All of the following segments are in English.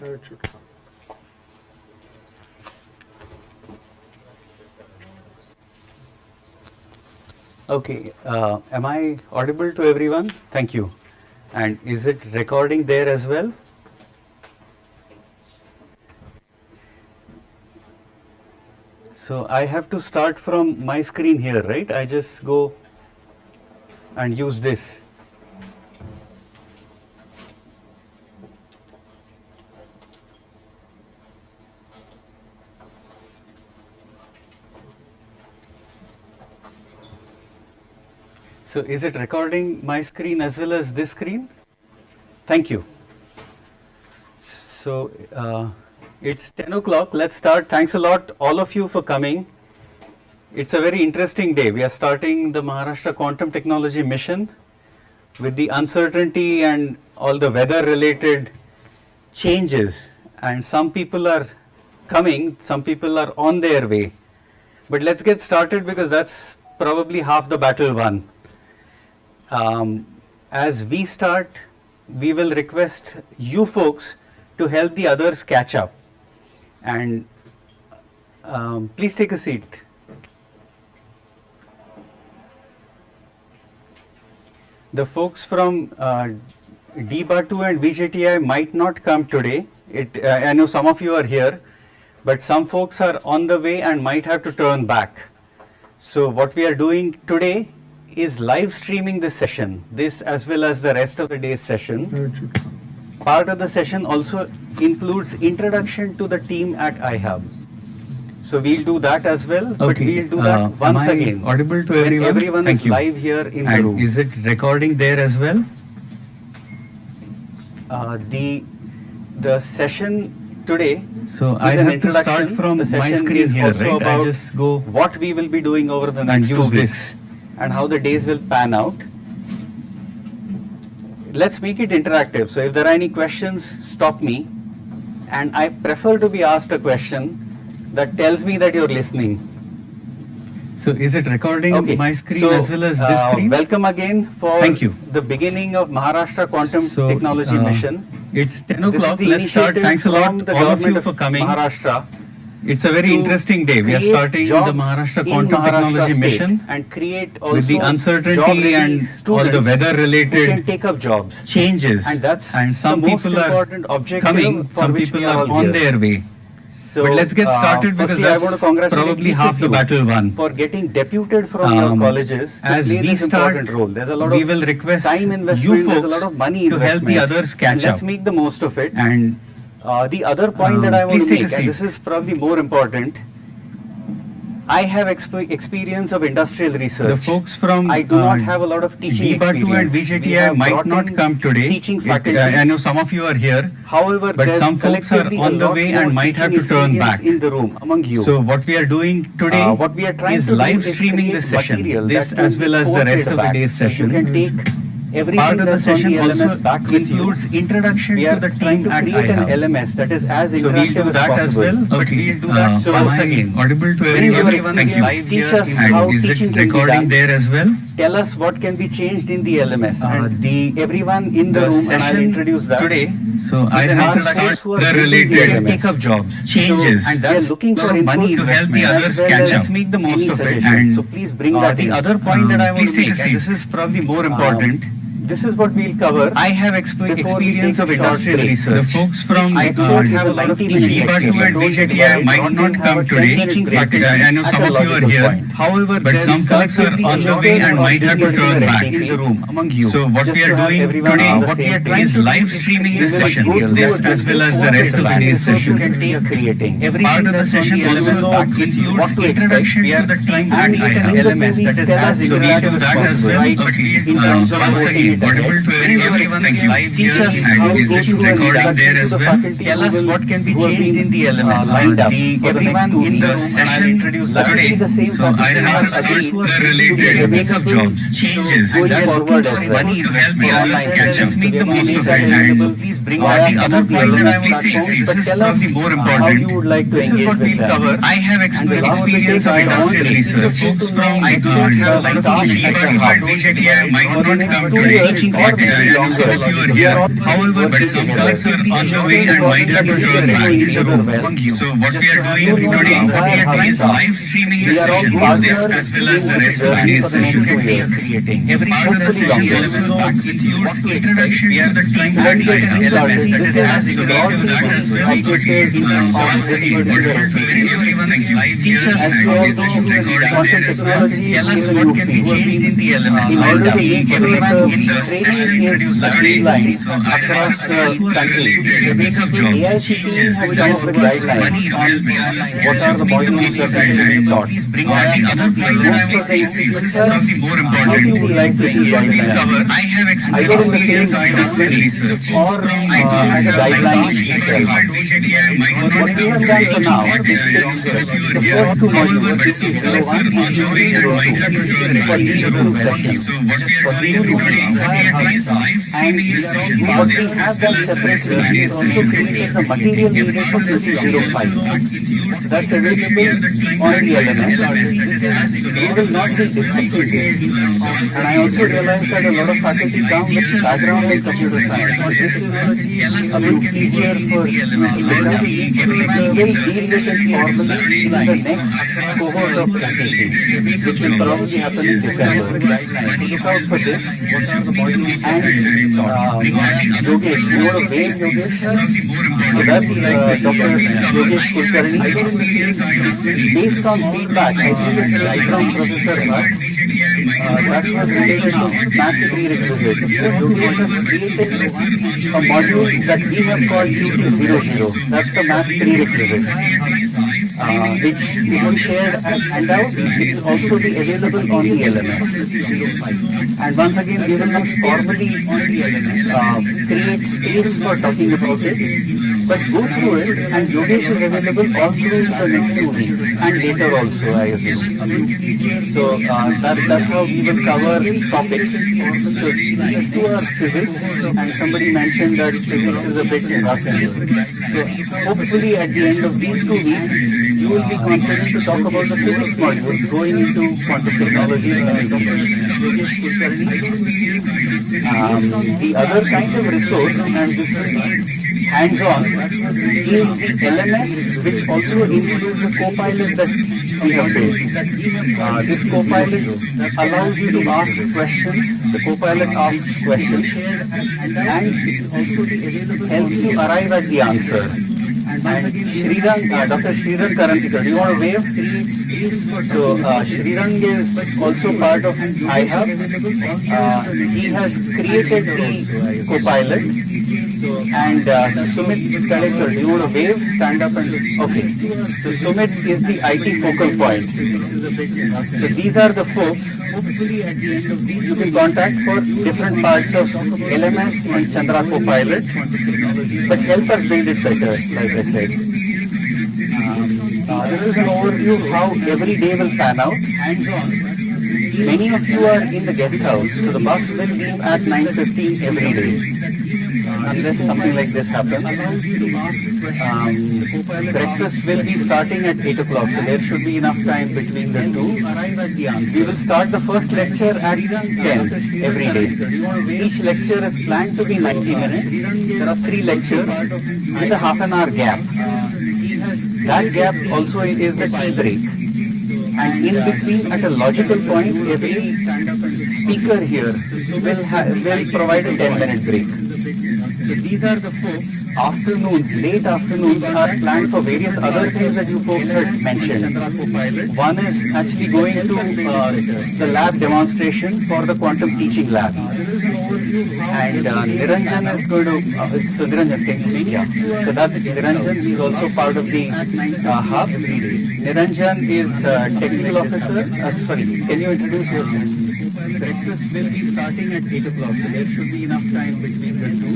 Now it should come. Okay, am I audible to everyone? Thank you. And is it recording there as well? So I have to start from my screen here, right? I just go and use this. So is it recording my screen as well as this screen? Thank you. So it's 10 o'clock. Let's start. Thanks a lot, all of you, for coming. It's a very interesting day. We are starting the Maharashtra Quantum Technology Mission with the uncertainty and all the weather-related changes. And some people are coming, some people are on their way. But let's get started because that's probably half the battle won. As we start, we will request you folks to help the others catch up. And please take a seat. The folks from DBA2 and VJTI might not come today. I know some of you are here, but some folks are on the way and might have to turn back. So what we are doing today is live streaming this session, this as well as the rest of the day's session. Now it should come. Part of the session also includes introduction to the team at iHub. So we'll do that as well, but we'll do that once again. Audible to when everyone? everyone Thank is you. live here in the And room. is it recording there as well? The session today So is I an have to start introduction. from The my session screen is here, also right? I about just go what we will be doing over the and next 2 use weeks this. and how the days will pan out. Let's make it interactive. So if there are any questions, stop me. And I prefer to be asked a question that tells me that you're listening. So is it recording my screen so, as well as this screen? Welcome again for Thank you. the beginning of Maharashtra Quantum So, Technology Mission. It's 10 This is o'clock. the Let's start. initiative Thanks a from lot, the all of you, government for coming. Maharashtra. It's a very to interesting day. We are create starting the jobs Maharashtra in Quantum Maharashtra Technology state Mission and create also with the uncertainty job-ready and all the students who can weather-related take up jobs. changes. And that's some the most people are important objective coming, for some which people we are all on here. their way. So, But let's get started because firstly, I want to that's congratulate probably each half of the you battle won. for getting deputed from your colleges to As play we this start, important role. There's a lot we of will request time investment, you there's a folks lot of money to help the investment. others And catch let's up. make the most of it. And The other point that I want please to take a make, and seat. this is probably more important, I have experience of industrial research. the folks from I do not have a lot of teaching DBA2 and experience. We VJTI have might brought not in come today. Teaching faculty. I know some of you are here. However, but there's some folks are collectively on a the lot way more and might have teaching to turn experience back. in the room among you. So what we are doing today What we are trying is to do live is streaming create this session, material this that will as well be as the rest ported of the back. day's So session. you can take everything Part of the that's on session the also LMS back with you. includes introduction We to are the trying team to at create an iHub. LMS that is as So we'll interactive do that as possible. well. But Okay. we'll do that So once once again. Audible to Bring your everyone. Thank you. experience, teach us And how is teaching it can be recording done. there as well? Tell us what can be changed in the LMS. And The everyone in the room, and I'll session introduce that. today. So I an have to architect start who are the building the related LMS. take up jobs, changes, and that's looking for lot of money input to help the as others well catch as up. Let's make the most any of it. suggestions. And So please bring that the in. other point that I want please to take make, a and seat. this is probably more important. This is what we'll cover. I have before we experience take of a short industrial break. research. The folks from I do not have a lot of teaching DBA2 and experience. VJTI might not come today. Teaching faculty. I know at some a of you are logical here. point. However, But there's some folks are collectively on a the lot way of and might have to teaching turn back in the room among you. So what Just we to are have doing everyone today on the what we are same trying page. is live streaming this We will session, go through this a as well as the ported rest of the back, day's so you session. can take creating. Part of the session also includes introduction to the team at iHub. LMS that is as So we'll do that as well. But once again, audible to everyone. Thank you. Teach us And how is it teaching recording can be there done as to the well? faculty Tell who us will- what can be who have changed been, in the LMS. lined up The for the next 2 weeks. the And I'll session introduce that. today. The same So I faculty have to are start agreed the to related be take up available jobs, changes, going that's forward looking for as well. money to help the For others online catch up. sessions. Make the We most make of that it. available. And Please bring the that to other the point that I LMS want to say, platform. this But is tell us probably more how important. you would like to This is engage what with we'll them. cover. I have And the experience of industrial research. The folks from I DBA2 and VJTI might not come today. teaching but sector I may be know some longer. of you are We here. are all However, but working some together. folks are on the So way it is and important might that have we to get to join know back. each other well. So what we Just are to doing know the today entire is house. live streaming We this are all session. This partners as well as in the this rest of journey today's for the session next that 2 we years. are creating. Every part of the Hopefully session longer. includes introduction to the team Let's and get the started. LMS that This is is as so we'll do broadly that as the well. objectives of Once this again, particular wonderful to routine. everyone who's live here As you and all is know, recording quantum there as well. technology Tell us is a what new can be field. changed in the LMS. In order to make sure Everyone the in the training session is introduced today. streamlined So I like across to the country, AIC team has come up with guidelines on what are the modules that we should be taught. The other point that I Most was of the facing is instructors, one of the more how important. do you like to This see is what we'll guidelines? cover. I have Either in the same experience industry document research. or I don't as a have guideline itself. What we have done for now is pick the first two modules, QT01 and QT02, for these two sessions, for these two entire houses. And what we have done separately is also created the material needed for QT05. That's available on the LMS. We will not be discussing this. And I also realized that a lot of faculty come with background in computer science. So this is a bit easier for Indira. We will deal with it formally in the next cohort of faculty, which will probably happen in December. So look out for this. And Yogesh, you want to wave Yogesh? So that's Dr. Yogesh Kulkarni. Based on feedback, I think it's right from Professor Bhatt, that was related to math prerequisite. So Yogesh has created a module that we have called QT00. That's the math prerequisite. It will be shared as handout. It will also be available on the LMS. And once again, we will not formally create space for talking about it, but go through it, and Yogesh is available all through the next 2 weeks and later also, I assume. So that's how we will cover topics. So these two are physics, and somebody mentioned that physics is a bit rough and so hopefully at the end of these 2 weeks, you will be confident to talk about the physics module going into quantum technology with Dr. Yogesh Kulkarni. The other kind of resource, and this will be hands-on, is the LMS, which also includes the Copilot that we have built. This Copilot allows you to ask questions. The Copilot asks questions, and helps you arrive at the answer. And Srirang, Dr. Srirang Karantikar, do you want to wave? So Srirang is also part of iHub. He has created the Copilot. And Sumit Kalekar, do you want to wave? Stand up and okay. So Sumit is the IT focal point. So these are the folks you can contact for different parts of LMS and Chandra Copilot, but help us build it better, like I said. This is an overview of how every day will pan out. Many of you are in the guest house, so the bus will leave at 9:15 every day. Unless something like this happens. Breakfast will be starting at 8 o'clock, so there should be enough time between the two. We will start the first lecture at 10 every day. Each lecture is planned to be 90 minutes. There are 3 lectures with a half an hour gap. That gap also is the tea break. And in between, at a logical point, every speaker here will provide a 10-minute break. So these are the folks. Afternoons, late afternoons are planned for various other things that you folks had mentioned. One is actually going to the lab demonstration for the quantum teaching lab. And Niranjan is going to, so Niranjan, yeah. So that's Niranjan, he's also part of the hub. Niranjan is technical officer. Sorry, can you introduce yourself? Breakfast will be starting at 8 o'clock, so there should be enough time between the two.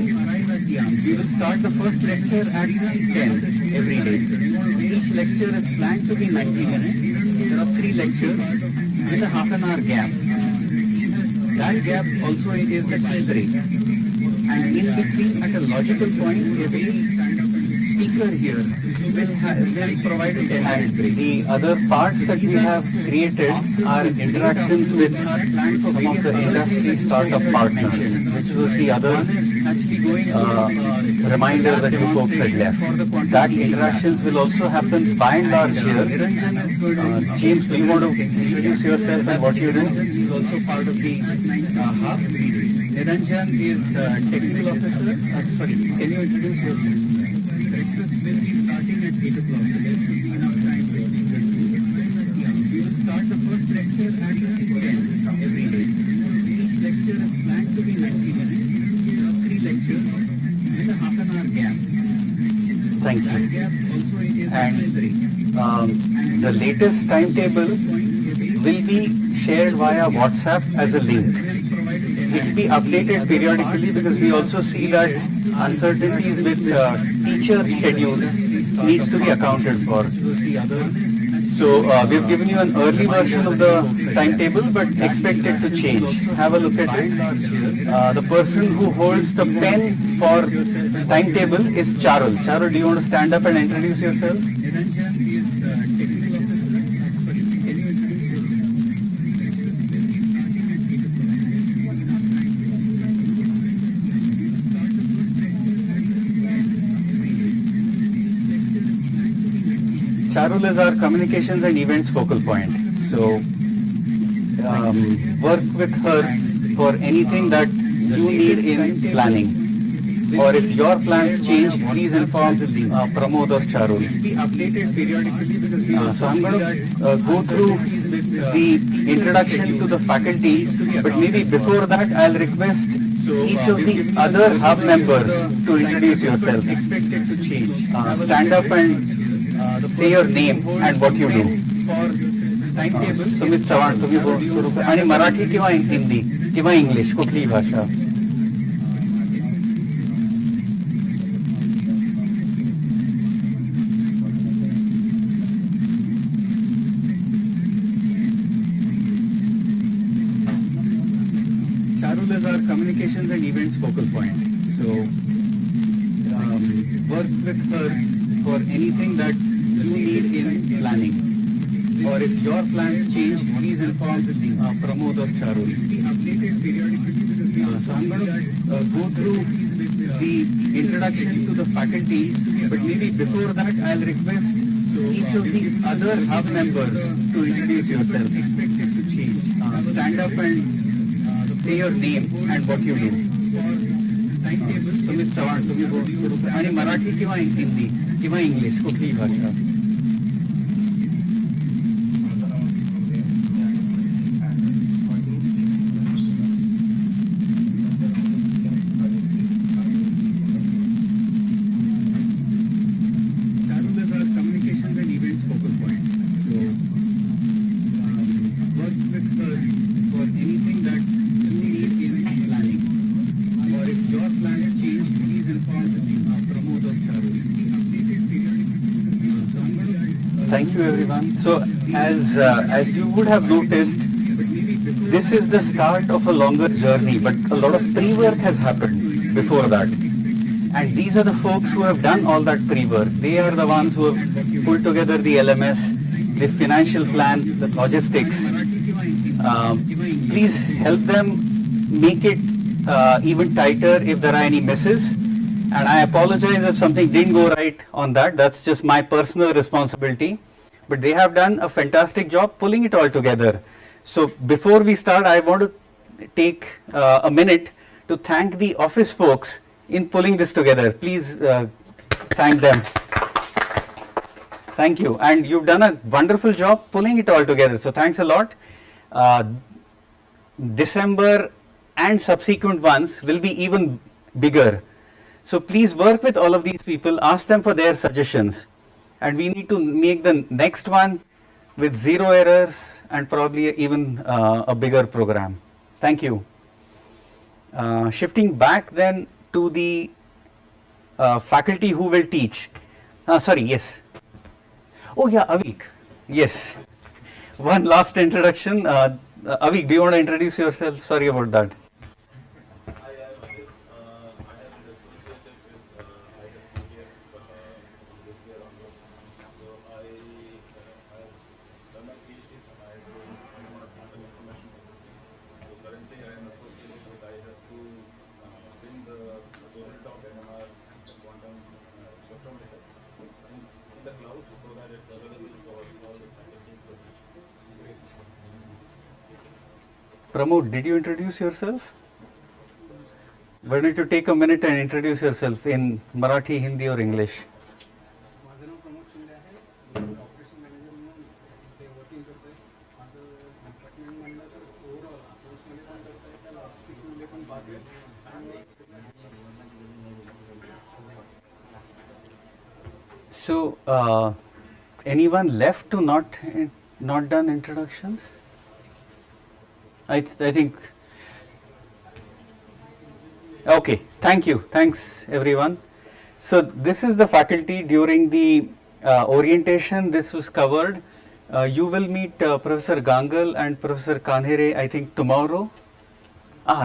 We will start the first lecture at 10 every day. Each lecture is planned to be 90 minutes. There are 3 lectures with a half an hour gap. That gap also is the tea break. And in between, at a logical point, every speaker here will provide a demo. And the other parts that we have created are interactions with some of the industry startup partners, which was the other reminder that you folks had left. That interactions will will also also also happens by and large here. James, do you want to introduce yourself and what you do? Niranjan is technical officer. Thank you. And the latest timetable will be shared via WhatsApp as a link. It will be updated periodically because we also see that uncertainties with teacher schedules needs to be accounted for. We've given you an early version of the timetable, but expect it to change. Have a look at it. The person who holds the pen for timetable is Charul. Charul, do you want to stand up and introduce yourself? Charul is our communications and events focal point. So work with her for anything that you need in planning. Or if your plans change, please inform Pramod or Charul. So I'm going to go through the introduction to the faculty, but maybe before that I'll request each of the other hub members to introduce yourself. Stand up and say your name and what you do. Sumit Chavan तुम्ही सुरू करा आणि मराठी किंवा हिंदी किंवा English कुठलीही भाषा. Charul is our communications and events focal point. So work with her for anything that you need in planning. Or if your plans change, please inform Pramod or Charul. So I'm going to go through the introduction to the faculty, but maybe before that I'll request each of the other hub members to introduce yourself. Stand up and say your name and what you do. Sumit Chavan तुम्ही सुरू करा आणि मराठी किंवा हिंदी किंवा English कुठलीही भाषा. Charul is our communications and events focal point. So work with her for anything that you need in planning. Or if your plans change, please inform Pramod or Charul. Thank you everyone. So as you would have noticed, this is the start of a longer journey, but a lot of pre-work has happened before that. And these are the folks who have done all that pre-work. They are the ones who have pulled together the LMS, the financial plan, the logistics. Please help them make it even tighter if there are any misses. And I apologize if something didn't go right on that. That's just my personal responsibility. But they have done a fantastic job pulling it all together. So before we start, I want to take a minute to thank the office folks in pulling this together. Please thank them. Thank you. And you've done a wonderful job pulling it all together. So thanks a lot. December and subsequent ones will be even bigger. So please work with all of these people, ask them for their suggestions. And we need to make the next one with zero errors and probably even a bigger program. Thank you. Shifting back then to the faculty who will teach. Sorry, yes. Oh yeah, Avik. Yes. One last introduction. Avik, do you want to introduce yourself? Sorry about that. I am Amit. I have an associated with IIT QTF Pramod, did you introduce yourself? Why don't you take a minute and introduce yourself in Marathi, Hindi or English? माझं नाव प्रमोद शिंदे आहे. मी operation manager म्हणून इथे working करतोय. माझं department म्हणलं तर overall अकाउंट्समध्ये पण करतोय, त्या लॉजिस्टिक्समध्ये पण पाहतोय आणि So, anyone left to not done introductions? I think. Okay, thank you. Thanks everyone. So this is the faculty during the orientation. This was covered. You will meet Professor Gangal and Professor Kanhere, I think tomorrow.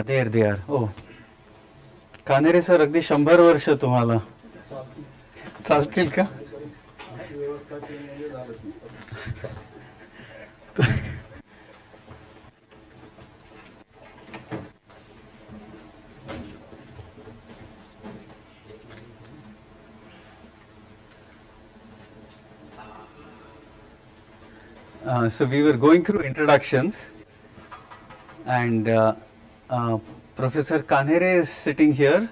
There they are. Oh, Kanhere sir, अगदी 100 वर्ष तुम्हाला चालतील का? व्यवस्था केली झालं. So we were going through introductions, and Professor Kanhere is sitting here.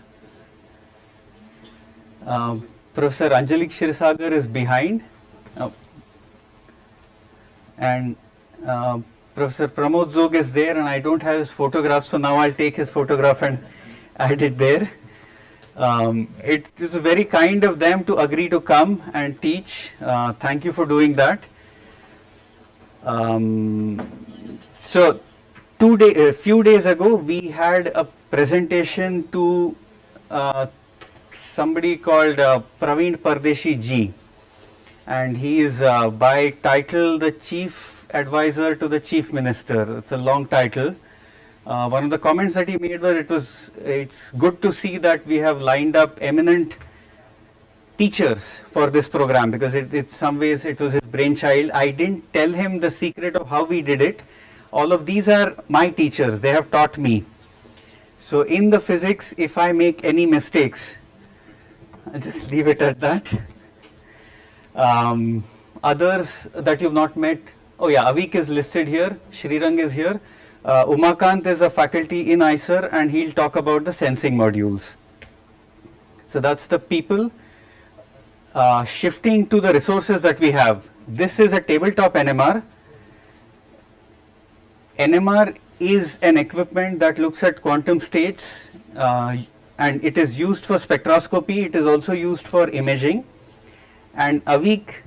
Professor Anjali Shirsagar is behind, and Professor Pramod Zog is there, and I don't have his photograph, so now I'll take his photograph and add it there. It is very kind of them to agree to come and teach. Thank you for doing that. So a few days ago we had a presentation to somebody called Praveen Pardeshi ji, and he is by title the Chief Advisor to the Chief Minister. It's a long title. One of the comments that he made was it's good to see that we have lined up eminent teachers for this program, because in some ways it was his brainchild. I didn't tell him the secret of how we did it. All of these are my teachers. They have taught me. So in the physics, if I make any mistakes, I'll just leave it at that. Others that you've not met, oh yeah, Avik is listed here, Srirang is here. Umakant is a faculty in ICER, and he'll talk about the sensing modules. So that's the people. Shifting to the resources that we have. This is a tabletop NMR. NMR is an equipment that looks at quantum states, and it is used for spectroscopy. It is also used for imaging. And Avik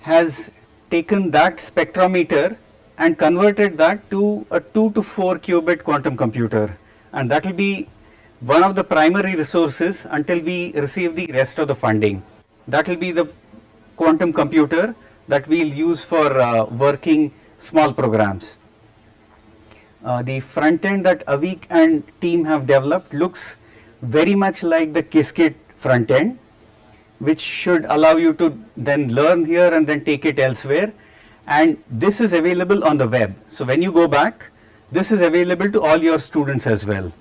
has taken that spectrometer and converted that to a 2 to 4 qubit quantum computer. And that will be one of the primary resources until we receive the rest of the funding. That will be the quantum computer that we will use for working small programs. The front end that Avik and team have developed looks very much like the Qiskit front end, which should allow you to then learn here and then take it elsewhere. And this is available on the web. So when you go back, this is available to all your students as well.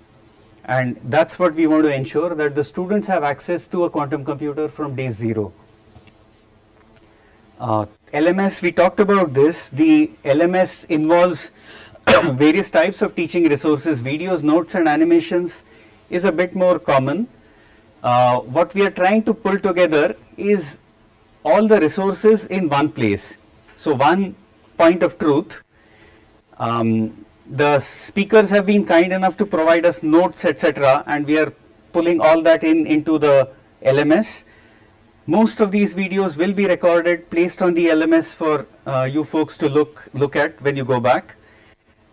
And that's what we want to ensure, that the students have access to a quantum computer from day zero. LMS, we talked about this. The LMS involves various types of teaching resources. Videos, notes and animations is a bit more common. What we are trying to pull together is all the resources in one place. So one point of truth. The speakers have been kind enough to provide us notes, etc., and we are pulling all that into the LMS. Most of these videos will be recorded, placed on the LMS for you folks to look at when you go back.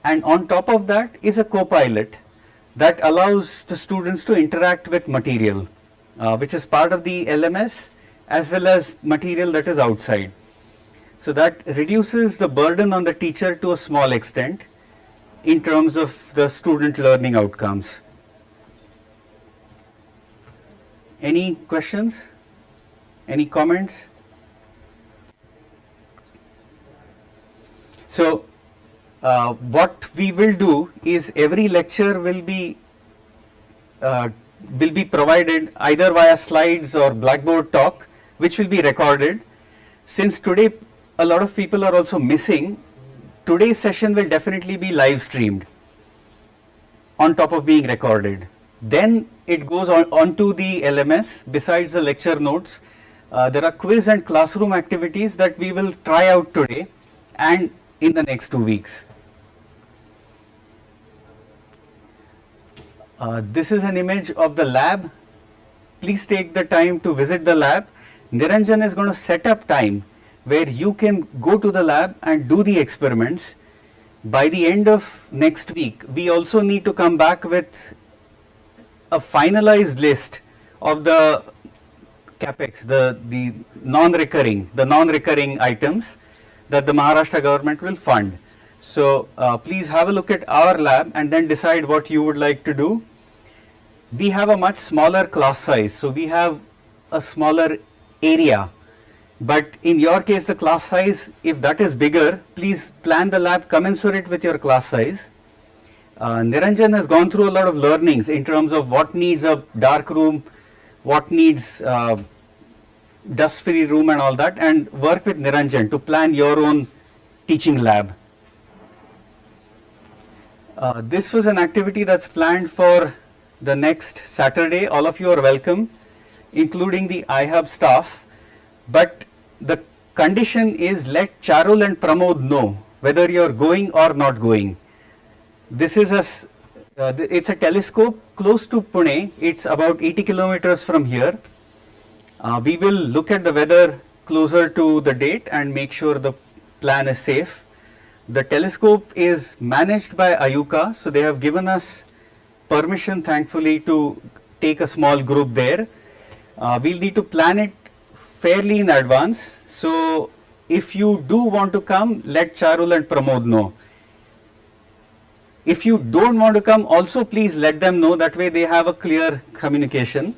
And on top of that is a co-pilot that allows the students to interact with material, which is part of the LMS as well as material that is outside. So that reduces the burden on the teacher to a small extent in terms of the student learning outcomes. Any questions? Any comments? So what we will do is every lecture will be provided either via slides or Blackboard talk, which will be recorded. since today a lot of people are also missing, today's session will definitely be live streamed on top of being recorded. Then it goes on to the LMS. Besides the lecture notes, there are quiz and classroom activities that we will try out today and in the next 2 weeks. This is an image of the lab. Please take the time to visit the lab. Niranjan is going to set up time where you can go to the lab and do the experiments. By the end of next week, we also need to come back with a finalized list of the capex, the non-recurring items that the Maharashtra government will fund. So please have a look at our lab and then decide what you would like to do. We have a much smaller class size, so we have a smaller area. But in your case, the class size, if that is bigger, please plan the lab commensurate with your class size. Niranjan has gone through a lot of learnings in terms of what needs a dark room, what needs dust-free room and all that, and work with Niranjan to plan your own teaching lab. This was an activity that's planned for the next Saturday. All of you are welcome, including the iHub staff. But the condition is let Charul and Pramod know whether you are going or not going. This is it's a telescope close to Pune. It's about 80 kilometers from here. We will look at the weather closer to the date and make sure the plan is safe. The telescope is managed by Ayuka, so they have given us permission, thankfully, to take a small group there. We'll need to plan it fairly in advance. So if you do want to come, let Charul and Pramod know. If you don't want to come, also please let them know. That way they have a clear communication.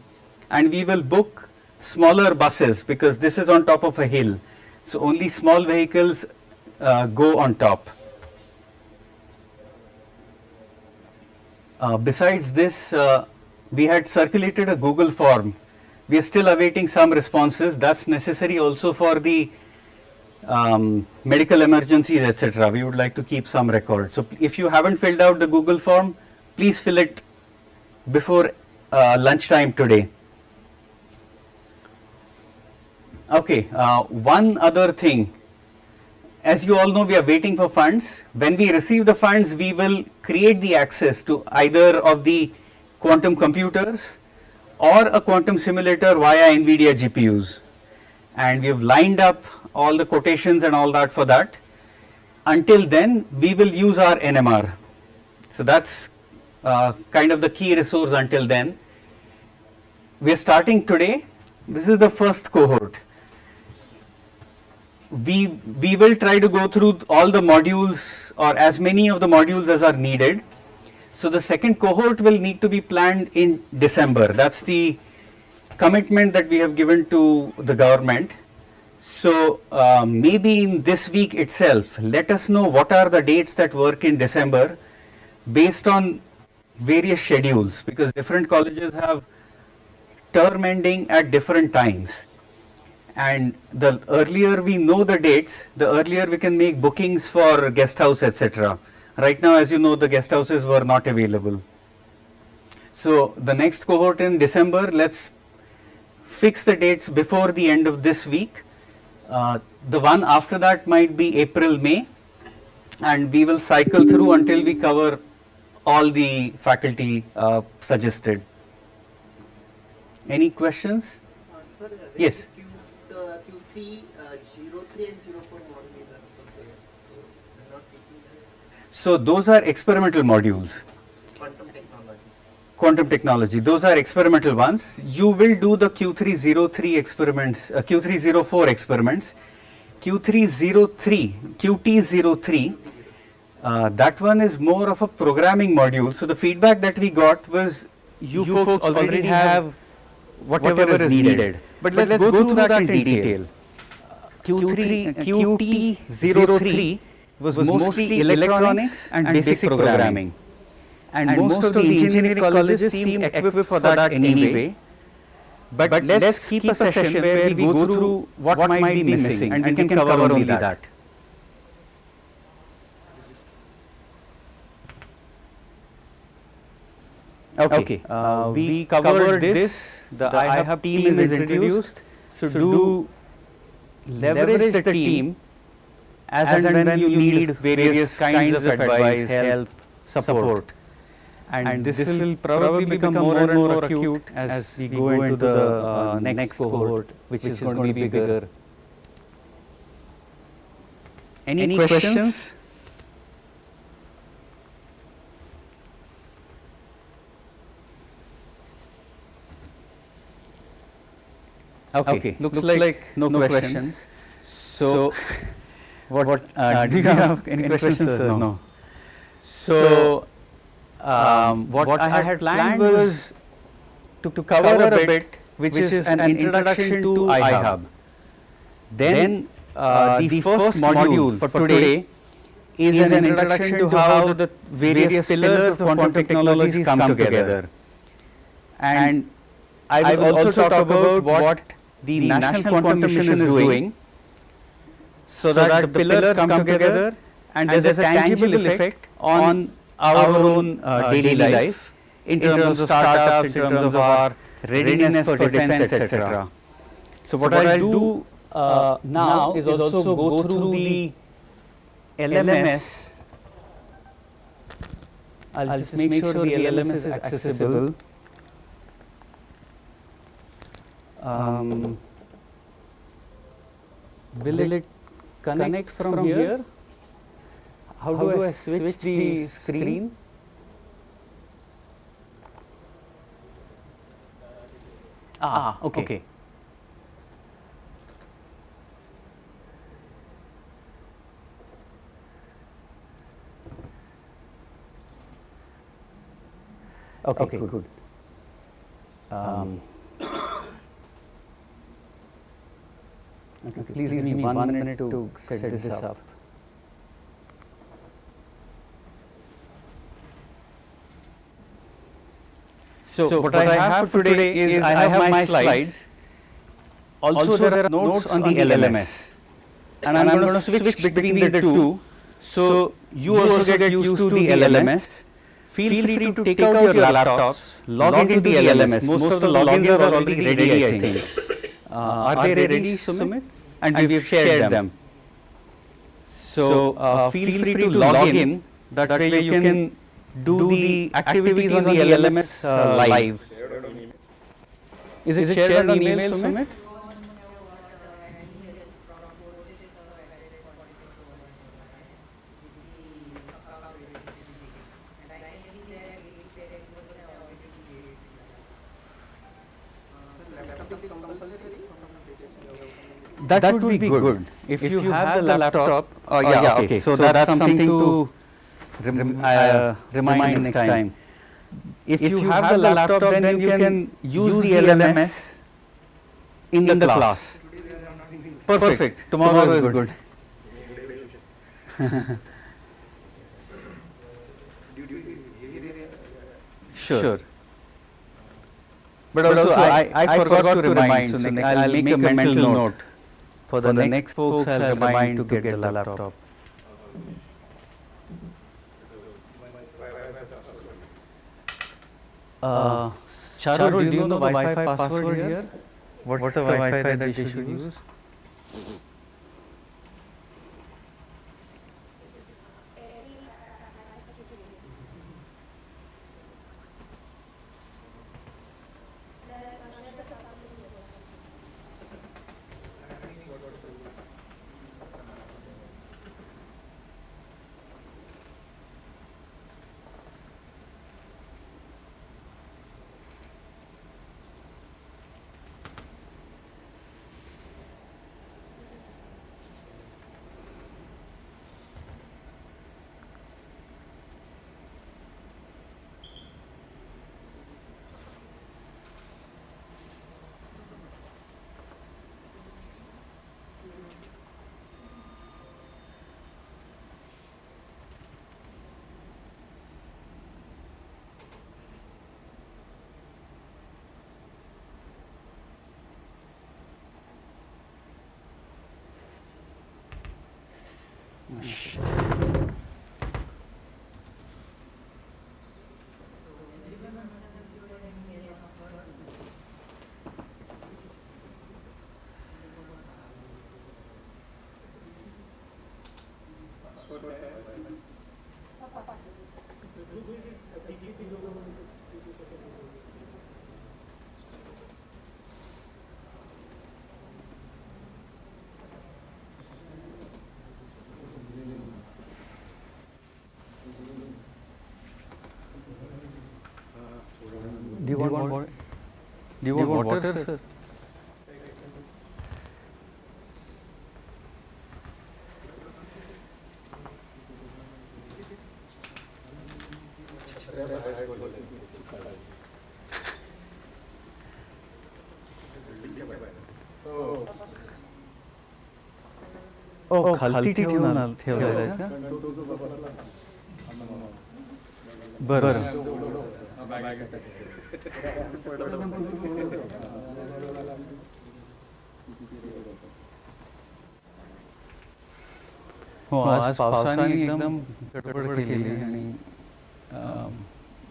And we will book smaller buses because this is on top of a hill. So only small vehicles go on top. Besides this, we had circulated a Google form. We are still awaiting some responses. That's necessary also for the medical emergencies, etc. We would like to keep some record. So if you haven't filled out the Google form, please fill it before lunchtime today. Okay, one other thing. As you all know, we are waiting for funds. When we receive the funds, we will create the access to either of the quantum computers or a quantum simulator via NVIDIA GPUs. And we have lined up all the quotations and all that for that. Until then, we will use our NMR. So that's kind of the key resource until then. We are starting today. This is the first cohort. We will try to go through all the modules or as many of the modules as are needed. So the second cohort will need to be planned in December. That's the commitment that we have given to the government. So maybe in this week itself, let us know what are the dates that work in December based on various schedules, because different colleges have term ending at different times. And the earlier we know the dates, the earlier we can make bookings for guest house, etc. Right now, as you know, the guest houses were not available. So the next cohort in December, let's fix the dates before the end of this week. The one after that might be April, May, and we will cycle through until we cover all the faculty suggested. Any questions? Sir, yes. Q3, 03 and 04 modules are there. So they're not taking that. So those are experimental modules. Quantum technology. Quantum technology, those are experimental ones. You will do the Q303 experiments, Q304 experiments. QT03, that one is more of a programming module. So the feedback that we got was you folks already have whatever is needed. But let's go through that in detail. QT03 was mostly electronics and basic programming. And most of the engineering colleges seem equipped for that anyway. But let's keep a session where we go through what might be missing, and we can cover only that. Okay, we covered this, the iHub team is introduced. So do leverage the team as and when you need various kinds of advice, help, support. And this will probably become more and more acute as we go into the next cohort, which is going to be bigger. Any questions? Okay, looks like no questions. So, what do you have any questions? No. So, what I had planned was to cover a bit, which is an introduction to iHub. Then, the first module for today is an introduction to how the various pillars of quantum technologies come together. And I will also talk about what the National Quantum Mission is doing, so that the pillars come together and there is a tangible effect on our own daily life in terms of startups, in terms of our readiness for defense, etc. So what I will do now is also go through the LMS. I'll just make sure the LMS is accessible. Will it connect from here? How do I switch the screen? Okay. Okay, good. Okay, please give me 1 minute to set this up. So what I have for today is I have my slides. Also there are notes on the LMS. And I am going to switch between the two. So you also get used to the LMS. Feel free to take out your laptops, log into the LMS. Most of the logins are already ready, I think. Are they ready, Sumit? And we have shared them. So feel free to log in. That way you can do the activities on the LMS live. Is it shared on email, Sumit? That would be good. If you have the laptop, okay. So that's something to remind next time. If you have the laptop, then you can use the LMS in the class. Perfect. Tomorrow is good. Sure. But also I forgot to remind, so I'll make a mental note. For the next folks, I'll remind to get the laptop. Charul, do you know the Wi-Fi password here? What's the Wi-Fi that they should use? Do you want water? Do you want water, sir? Oh, खालती ठेवून ठेवलेलं आहे का? बरं. हो, आज पावसाने एकदम गडबड केली आणि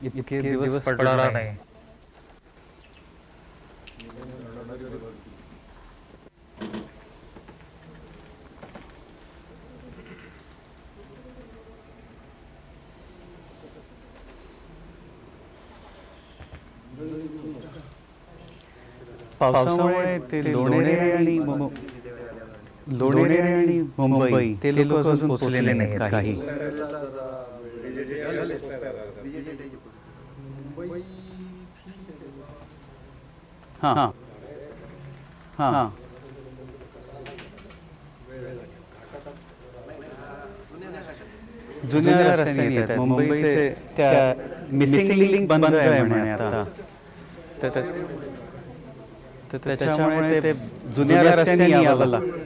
इतके दिवस पडला नाही. पावसामुळे ते लोणेरे आणि मुंबई ते लोक अजून पोहोचलेले नाही काही. हां हां हां जुन्या रस्त्याने येतात. मुंबईचे त्या मिसिंग लिंक बंद आहे म्हणे आता. तर त्याच्यामुळे ते जुन्या रस्त्याने यावं लागतं.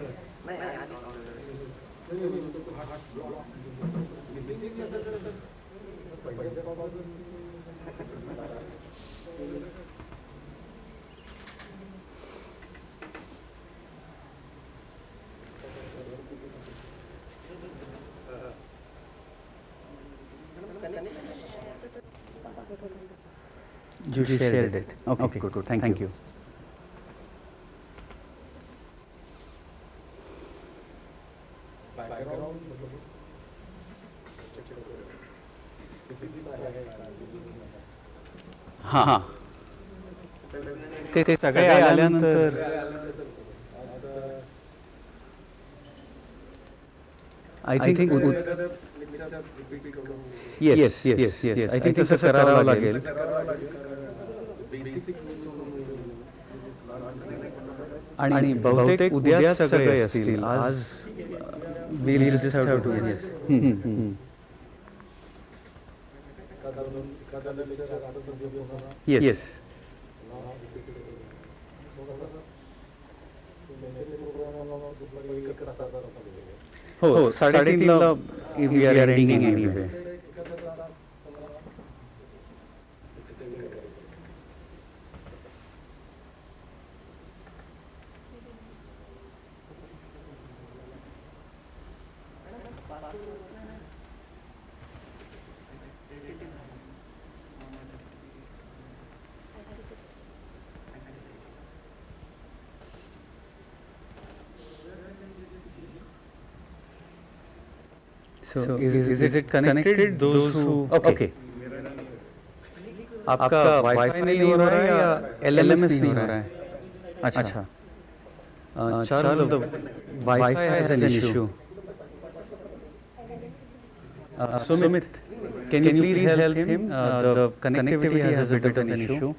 You shared it. Okay, good. Thank you. हां ते सगळे आल्यानंतर I think yes I think तसं करावं लागेल. आणि बहुतेक उद्या सगळे असतील. आज we'll just have to do this. Yes. हो 3:30ला we are ending anyway. So is it connected? Those who okay. आपका वाईफाई नहीं हो रहा है या LMS नहीं हो रहा है? अच्छा. Charles, the Wi-Fi has an issue. Sumit, can you please help him? The connectivity has a bit of an issue.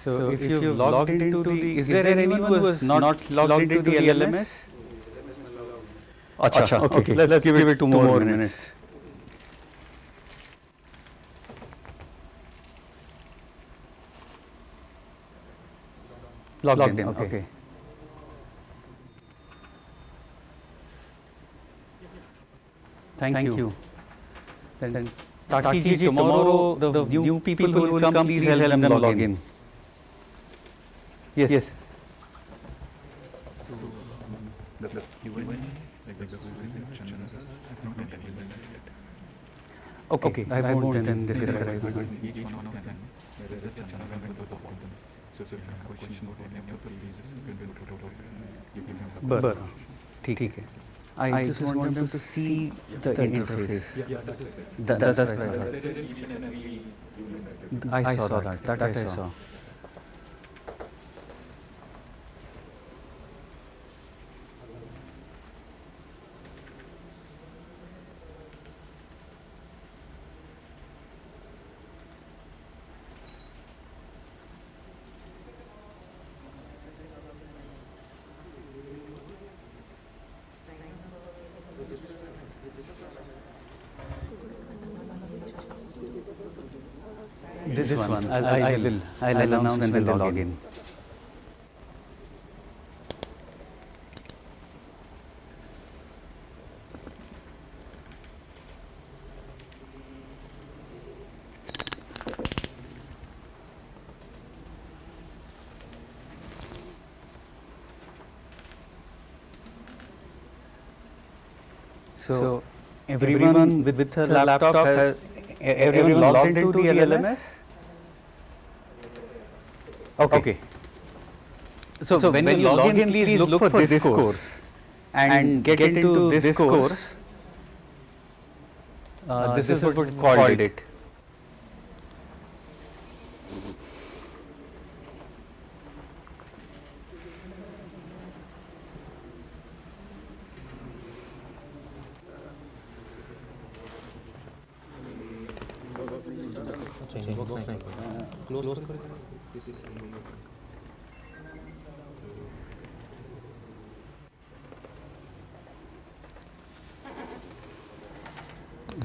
So if you've logged into the, is there anyone who has not logged into the LMS? Acha, okay, let's give it 2 more minutes. Logged in, okay. Thank you. Then Taki ji, tomorrow the new people who will come, please help them log in. Yes. Okay, I won't then describe it. But, ठीक है. I just want them to see the interface. That's right. I saw that. That I saw. This one, I'll announce when they log in. So everyone with a laptop, everyone logged into the LMS? Okay. So when you log in, please look for this course and get into this course. This is what we called it.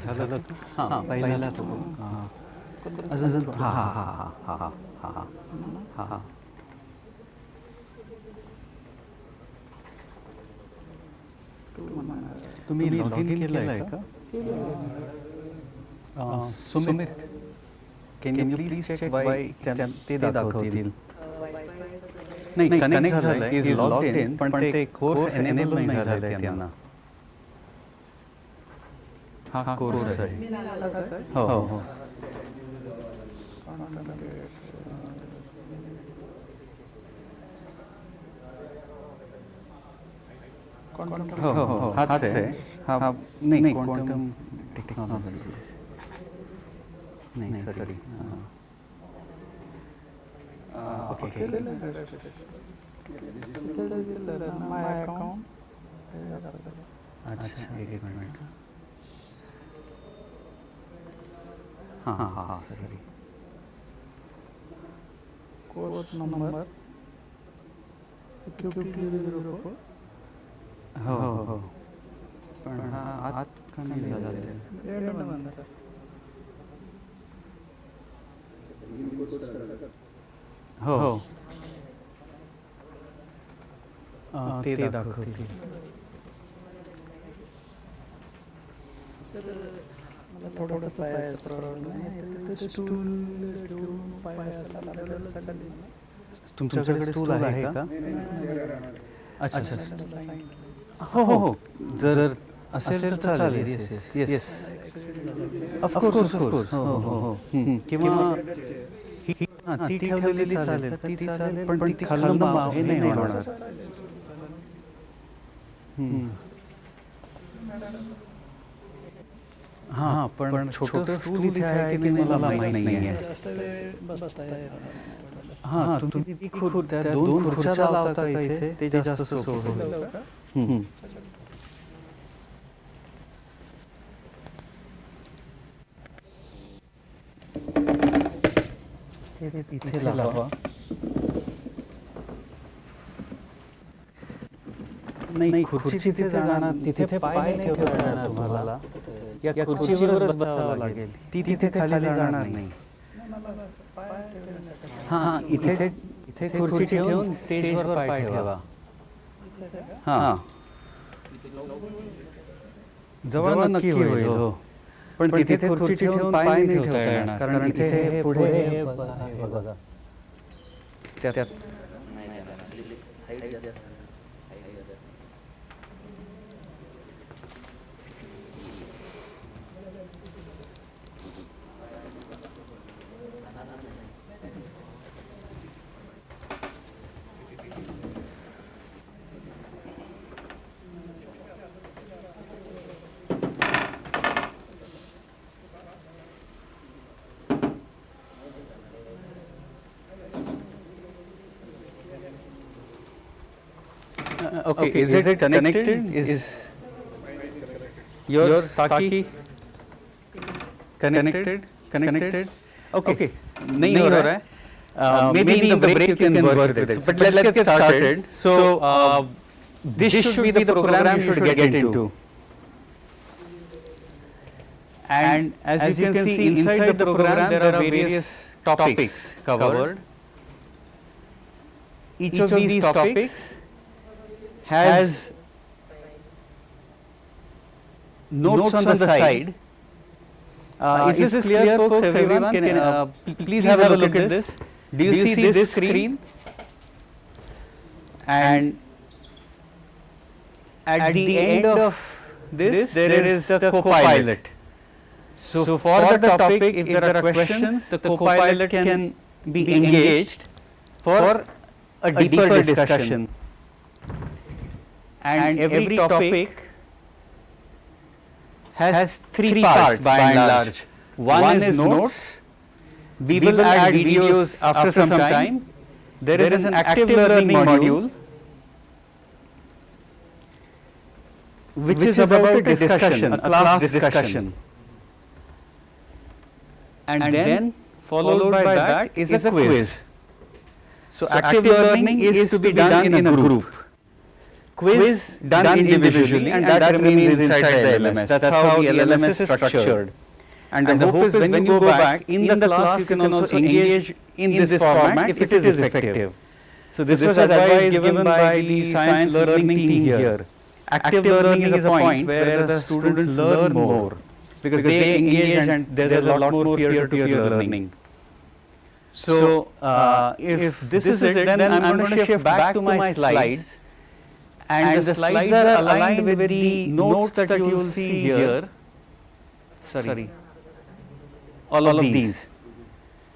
झालं हां पहिलाच अजून हां तुम्ही log in केलं आहे का Sumit can you please check why ते दाखवतील नाही कनेक्ट झालं इज लॉग्ड इन पण ते कोर्स एनेबल नाही झालं त्यांना हा कोर्स आहे हो हो हाच आहे हा नाही क्वांटम टेक्नॉलॉजी नहीं सॉरी ओके माय अकाउंट अच्छा एक मिनट हाँ सॉरी कोर्स नंबर QTF हो पण हा आत का नाही झाला हो ते दाखवतील मला थोडंसं पायाचं प्रॉब्लेम आहे ते स्टूल ठेवून पायाला तुमच्याकडे स्टूल आहे का अच्छा हो हो जर असेल तर चालेल येस ऑफकोर्स हो हो हो किंवा ती ठेवलेली चालेल ती चालेल पण ती खालनं हे नाही होणार हां पण छोटं स्टूल इथे आहे की नाही मला माहीत नाही आहे हां तुम्ही खुर्च्या त्या 2 खुर्च्या लावता का इथे ते जास्त सोपं होईल इथे लावा नाही, खुर्ची तिथे जाणार, तिथे पाय नाही ठेवता येणार तुम्हाला, या खुर्चीवरच बसावं लागेल, ती तिथे खाली जाणार नाही. हां, इथे खुर्ची ठेवून स्टेजवर पाय ठेवा. हां, जवळ नक्की होईल. हो, पण तिथे खुर्ची ठेवून पाय नाही ठेवता येणार, कारण इथे पुढे हे बघा त्यात okay, is it connected? Is your Saki connected? Okay, नहीं हो रहा है. Maybe in the break you can work with it. But let's get started. So this should be the program you should get into. And as you can see inside the program there are various topics covered. Each of these topics has notes on the side. Is this clear, folks? Everyone, can please have a look at this. Do you see this screen? And at the end of this, there is the co-pilot. So for the topic, if there are questions, the co-pilot can be engaged for a deeper discussion. And every topic has three parts by and large. One is notes. We will add videos after some time. There is an active learning module which is about a discussion, a class discussion. And then followed by that is a quiz. So active learning is to be done in a group. Quiz done individually, and that remains inside the LMS. That's how the LMS is structured. And the hope is when you go back in the class, you can also engage in this format if it is effective. So this was advice given by the science learning team here. Active learning is a point where the students learn more because they engage and there is a lot more peer-to-peer learning. So if this is it, then I'm going to shift back to my slides. And the slides are aligned with the notes that you will see here. Sorry, all of these.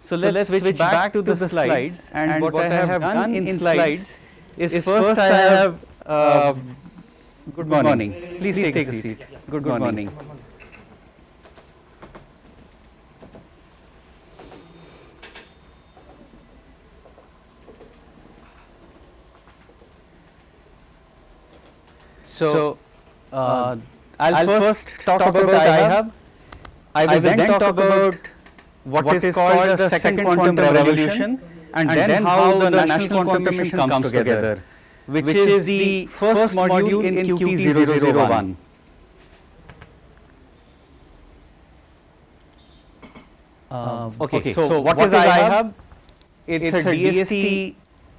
So let's switch back to the slides. And what I have done in slides is first I have good morning. Please take a seat. Good morning. So I'll first talk about iHub. I will then talk about what is called the second quantum revolution, and then how the National Quantum Mission comes together, which is the first module in QT001. Okay, so what is iHub? It's a DST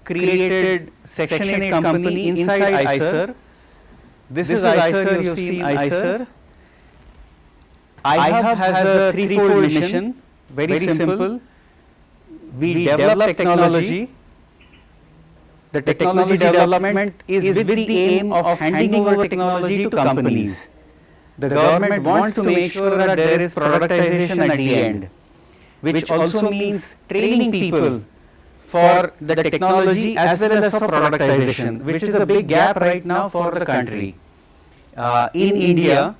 created Section 8 company inside ICER. This is ICER, you've seen ICER. iHub has a threefold mission, very simple. We develop technology. The technology development is with the aim of handing over technology to companies. The government wants to make sure that there is productization at the end, which also means training people for the technology as well as for productization, which is a big gap right now for the country. In India,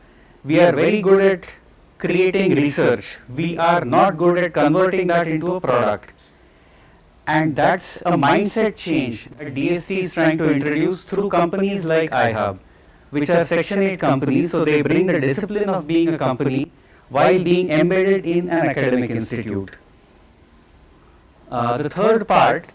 we are very good at creating research. We are not good at converting that into a product. And that's a mindset change that DST is trying to introduce through companies like iHub, which are Section 8 companies, so they bring the discipline of being a company while being embedded in an academic institute. The third part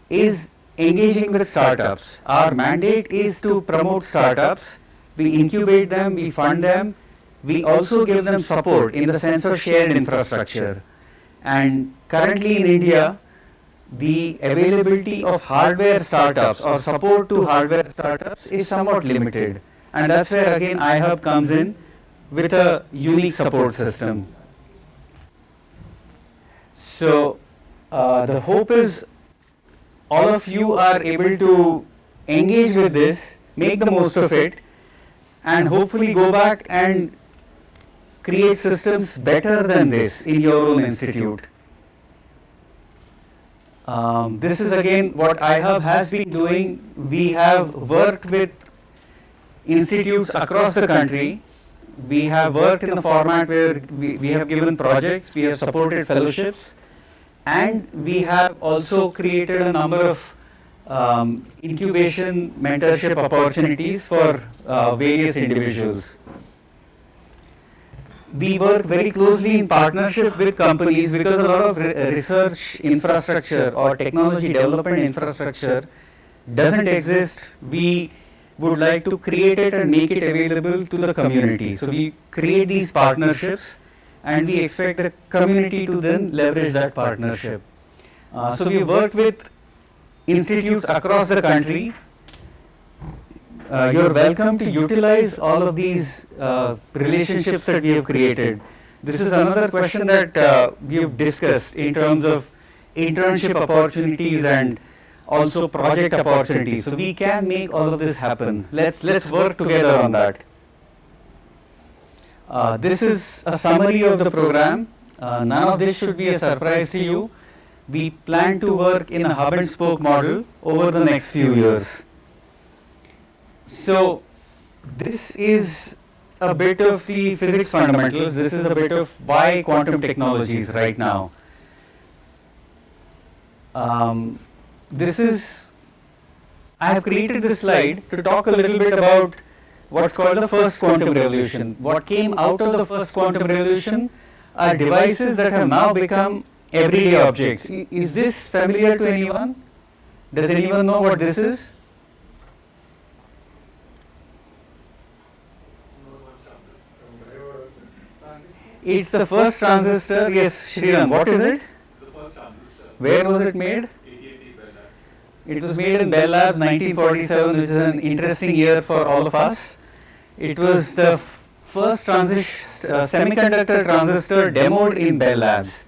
is engaging with startups. Our mandate is to promote startups. We incubate them, we fund them, we also give them support in the sense of shared infrastructure. And currently in India, the availability of hardware startups or support to hardware startups is somewhat limited. And that's where again iHub comes in with a unique support system. So the hope is all of you are able to engage with this, make the most of it, and hopefully go back and create systems better than this in your own institute. This is again what iHub has been doing. We have worked with institutes across the country. We have worked in a format where we have given projects, we have supported fellowships, and we have also created a number of incubation mentorship opportunities for various individuals. We work very closely in partnership with companies because a lot of research infrastructure or technology development infrastructure doesn't exist. We would like to create it and make it available to the community. So we create these partnerships and we expect the community to then leverage that partnership. So we worked with institutes across the country. You're welcome to utilize all of these relationships that we have created. This is another question that we have discussed in terms of internship opportunities and also project opportunities. So we can make all of this happen. Let's work together on that. This is a summary of the program. None of this should be a surprise to you. We plan to work in a hub and spoke model over the next few years. So this is a bit of the physics fundamentals. This is a bit of why quantum technologies right now. I have created this slide to talk a little bit about what's called the first quantum revolution. What came out of the first quantum revolution are devices that have now become everyday objects. Is this familiar to anyone? Does anyone know what this is? It's the first transistor. Yes, Shriram, what is it? The first transistor. Where was it made? AT&T Bell Labs. It was made in Bell Labs 1947, which is an interesting year for all of us. It was the first semiconductor transistor demoed in Bell Labs.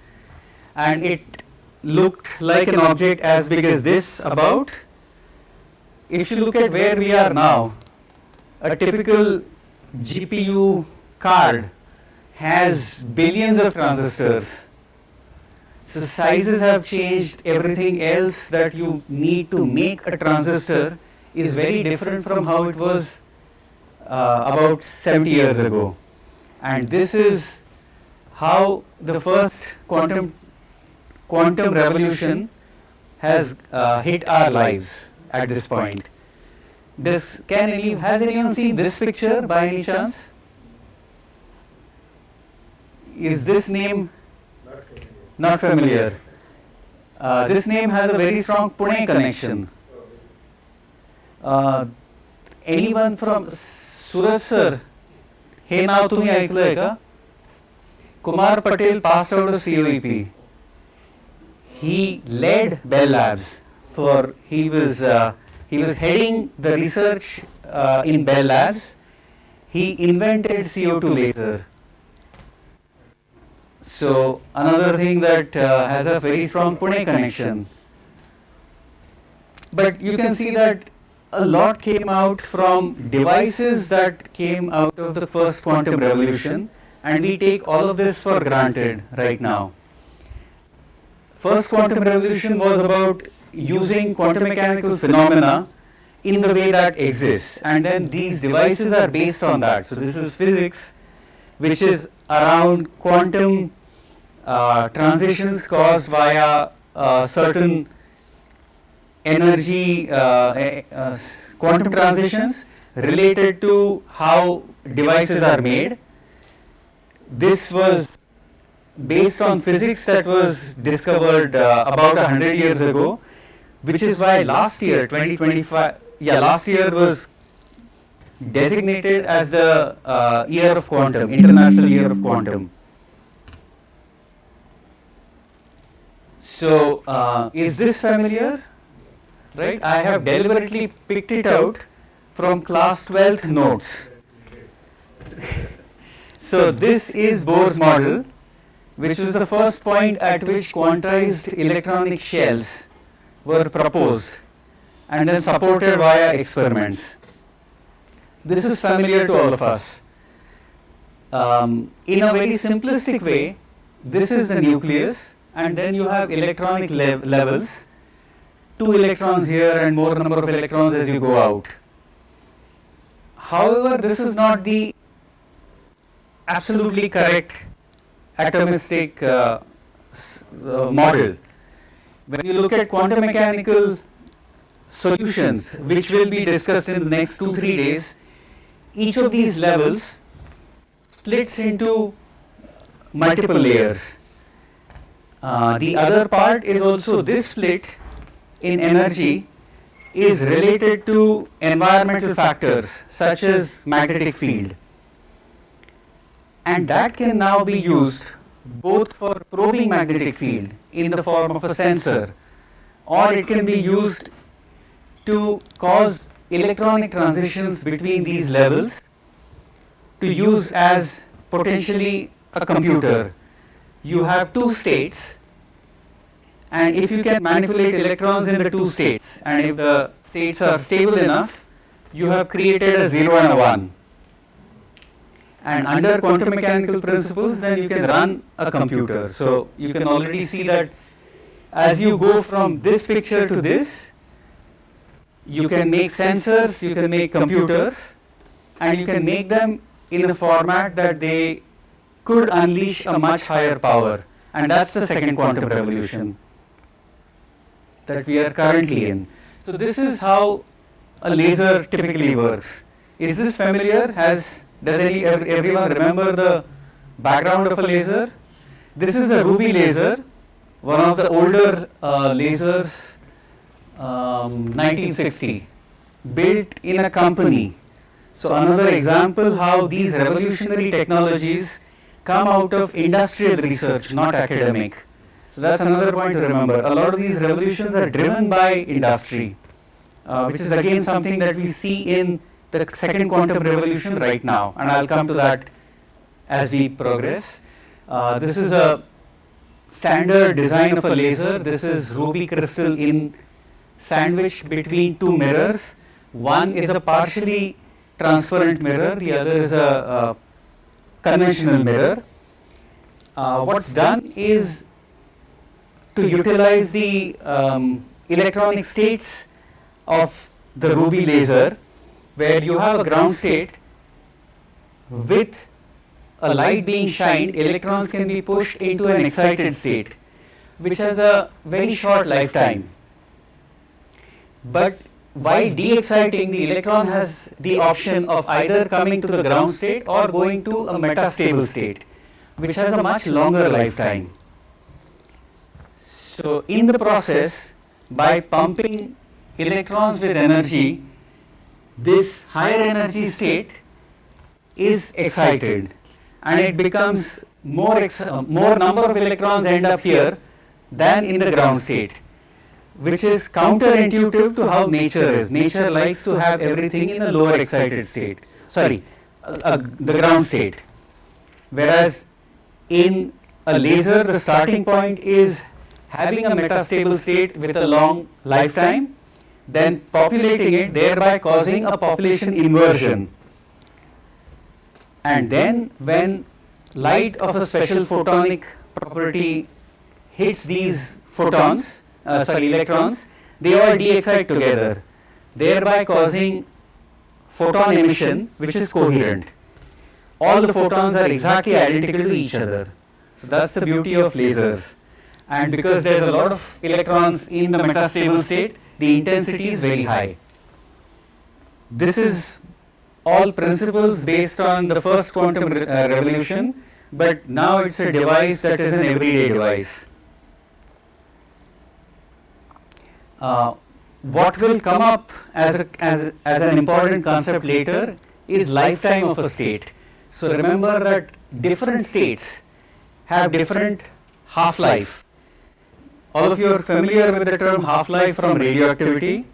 And it looked like an object as big as this about. If you look at where we are now, a typical GPU card has billions of transistors. So sizes have changed. Everything else that you need to make a transistor is very different from how it was about 70 years ago. And this is how the first quantum revolution has hit our lives at this point. Has anyone seen this picture by any chance? Is this name not familiar? This name has a very strong Pune connection. Anyone from Surat sir? हे नाव तुम्ही ऐकलंय का? Kumar Patel passed out of COEP. He led Bell Labs. He was heading the research in Bell Labs. He invented CO2 laser. So another thing that has a very strong Pune connection. But you can see that a lot came out from devices that came out of the first quantum revolution, and we take all of this for granted right now. First quantum revolution was about using quantum mechanical phenomena in the way that exists, and then these devices are based on that. So this is physics, which is around quantum transitions caused via certain energy quantum transitions related to how devices are made. This was based on physics that was discovered about 100 years ago. which is why last year 2025, last year was designated as the year of quantum, International Year of Quantum. So, is this familiar? Right, I have deliberately picked it out from class 12th notes. So, this is Bohr's model, which was the first point at which quantized electronic shells were proposed and then supported via experiments. This is familiar to all of us. In a very simplistic way, this is the nucleus, and then you have electronic levels, 2 electrons here and more number of electrons as you go out. However, this is not the absolutely correct atomistic model. When you look at quantum mechanical solutions, which will be discussed in the next 2-3 days, each of these levels splits into multiple layers. The other part is also this split in energy is related to environmental factors such as magnetic field, and that can now be used both for probing magnetic field in the form of a sensor, or it can be used to cause electronic transitions between these levels to use as potentially a computer. You have 2 states, and if you can manipulate electrons in the 2 states, and if the states are stable enough, you have created a 0 and a 1. And under quantum mechanical principles, then you can run a computer. So, you can already see that as you go from this picture to this, you can make sensors, you can make computers, and you can make them in a format that they could unleash a much higher power, and that's the second quantum revolution that we are currently in. So, this is how a laser typically works. Is this familiar? Does everyone remember the background of a laser? This is a ruby laser, one of the older lasers, 1960, built in a company. So, another example how these revolutionary technologies come out of industrial research, not academic. So, that's another point to remember. A lot of these revolutions are driven by industry, which is again something that we see in the second quantum revolution right now, and I'll come to that as we progress. This is a standard design of a laser. This is ruby crystal in sandwiched between 2 mirrors. One is a partially transparent mirror, the other is a conventional mirror. What's done is to utilize the electronic states of the ruby laser, where you have a ground state with a light being shined, electrons can be pushed into an excited state, which has a very short lifetime. But while de-exciting, the electron has the option of either coming to the ground state or going to a metastable state, which has a much longer lifetime. So, in the process, by pumping electrons with energy, this higher energy state is excited, and it becomes more number of electrons end up here than in the ground state, which is counterintuitive to how nature is. Nature likes to have everything in a lower excited state, the ground state, whereas in a laser the starting point is having a metastable state with a long lifetime, then populating it, thereby causing a population inversion. And then when light of a special photonic property hits these electrons, they all de-excite together, thereby causing photon emission, which is coherent. All the photons are exactly identical to each other. So, that's the beauty of lasers. And because there is a lot of electrons in the metastable state, the intensity is very high. This is all principles based on the first quantum revolution, but now it's a device that is an everyday device. what will come up as an important concept later is lifetime of a state. So remember that different states have different half-life. All of you are familiar with the term half-life from radioactivity.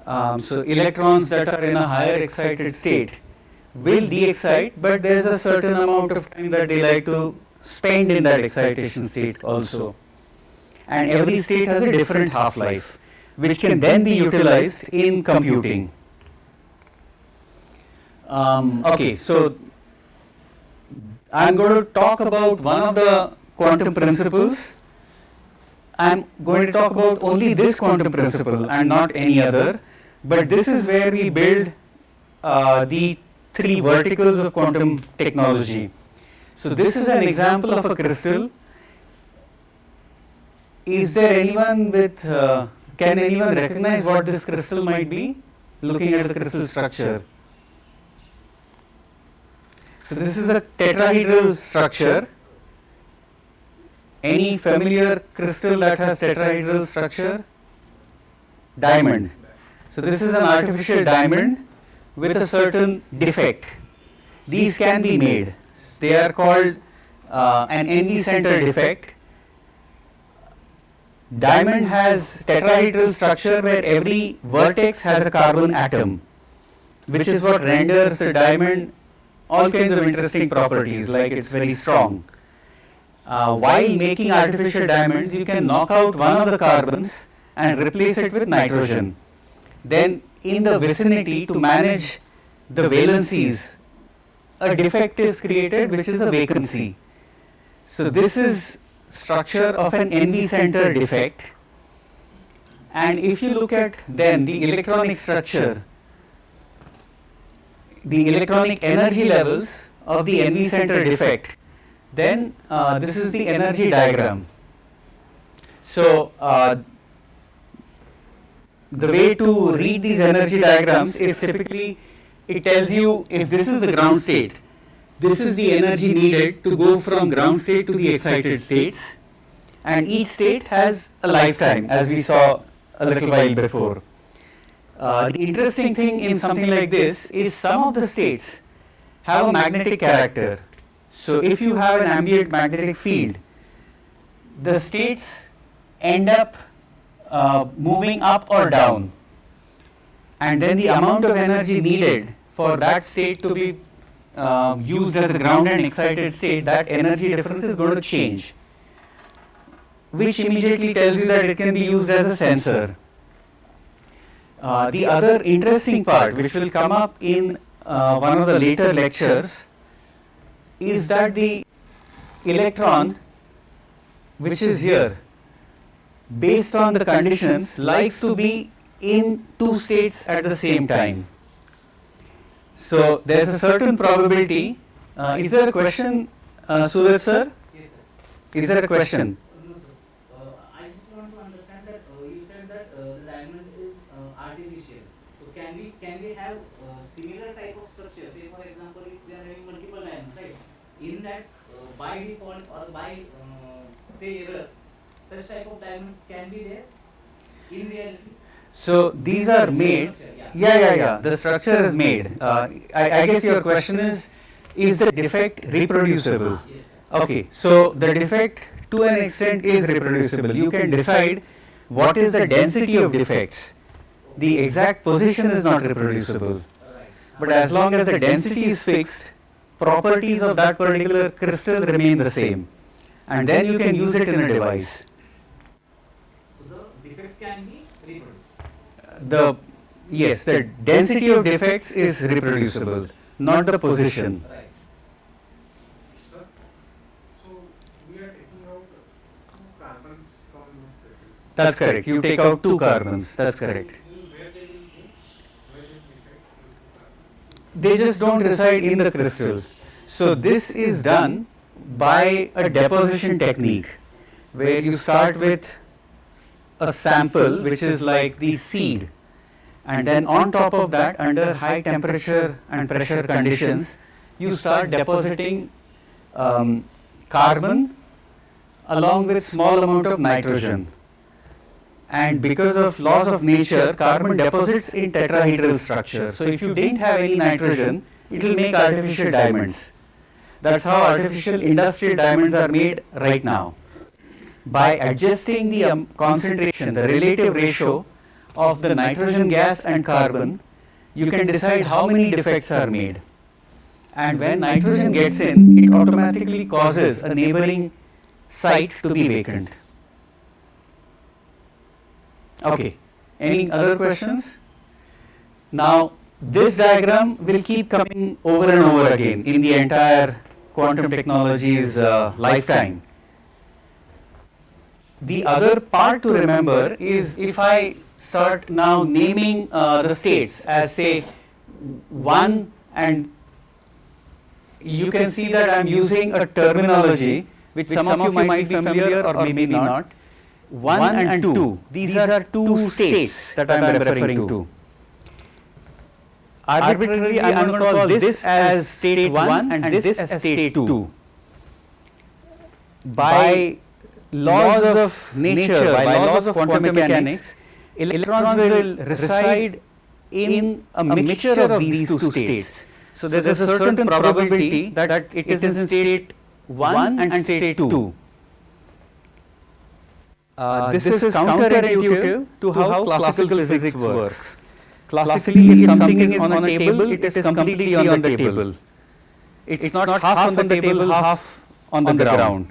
So electrons that are in a higher excited state will de-excite, but there is a certain amount of time that they like to spend in that excitation state also. And every state has a different half-life, which can then be utilized in computing. Okay, so I'm going to talk about one of the quantum principles. I'm going to talk about only this quantum principle and not any other, but this is where we build the three verticals of quantum technology. So this is an example of a crystal. Is there anyone with, can anyone recognize what this crystal might be, looking at the crystal structure? So this is a tetrahedral structure. Any familiar crystal that has tetrahedral structure? Diamond. So this is an artificial diamond with a certain defect. These can be made. They are called an NV center defect. Diamond has tetrahedral structure where every vertex has a carbon atom, which is what renders the diamond all kinds of interesting properties, like it's very strong. While making artificial diamonds, you can knock out one of the carbons and replace it with nitrogen. Then in the vicinity, to manage the valencies, a defect is created, which is a vacancy. So this is structure of an NV center defect. And if you look at then the electronic structure, the electronic energy levels of the NV center defect, then this is the energy diagram. So the way to read these energy diagrams is typically it tells you if this is the ground state, this is the energy needed to go from ground state to the excited states, and each state has a lifetime, as we saw a little while before. The interesting thing in something like this is some of the states have a magnetic character. So if you have an ambient magnetic field, the states end up moving up or down, and then the amount of energy needed for that state to be used as a ground and excited state, that energy difference is going to change, which immediately tells you that it can be used as a sensor. The other interesting part, which will come up in one of the later lectures, is that the electron, which is here, based on the conditions, likes to be in two states at the same time. So there is a certain probability. Is there a question, Suraj sir? Yes, sir. Is there a question? No, sir. I just want to understand that you said that the diamond is artificial. So can we have similar type of structure? Say for example, if we are having multiple diamonds, right? In that by default or by say error, such type of diamonds can be there in reality. So these are made. Yeah. The structure is made. I guess your question is the defect reproducible? Yes, sir. Okay, so the defect to an extent is reproducible. You can decide what is the density of defects. The exact position is not reproducible. But as long as the density is fixed, properties of that particular crystal remain the same. And then you can use it in a device. So the defects can be reproduced. Yes, the density of defects is reproducible, not the position. Right. Sir, so we are taking out 2 carbons from this. That's correct. You take out 2 carbons. That's correct. Where they will go? Where they reside? They just don't reside in the crystal. So this is done by a deposition technique where you start with a sample which is like the seed, and then on top of that, under high temperature and pressure conditions, you start depositing carbon along with small amount of nitrogen. and because of laws of nature, carbon deposits in tetrahedral structure. So if you didn't have any nitrogen, it will make artificial diamonds. That's how artificial industrial diamonds are made right now. By adjusting the concentration, the relative ratio of the nitrogen gas and carbon, you can decide how many defects are made. And when nitrogen gets in, it automatically causes a neighboring site to be vacant. Okay, any other questions? Now, this diagram will keep coming over and over again in the entire quantum technology's lifetime. The other part to remember is if I start now naming the states as say 1, and you can see that I am using a terminology which some of you might be familiar or maybe not. 1 and 2, these are two states that I am referring to. Arbitrarily, I am going to call this as state 1 and this as state 2. By laws of nature, by laws of quantum mechanics, electrons will reside in a mixture of these two states. So there is a certain probability that it is in state 1 and state 2. This is counterintuitive to how classical physics works. Classically, if something is on a table, it is completely on the table. It's not half on the table, half on the ground.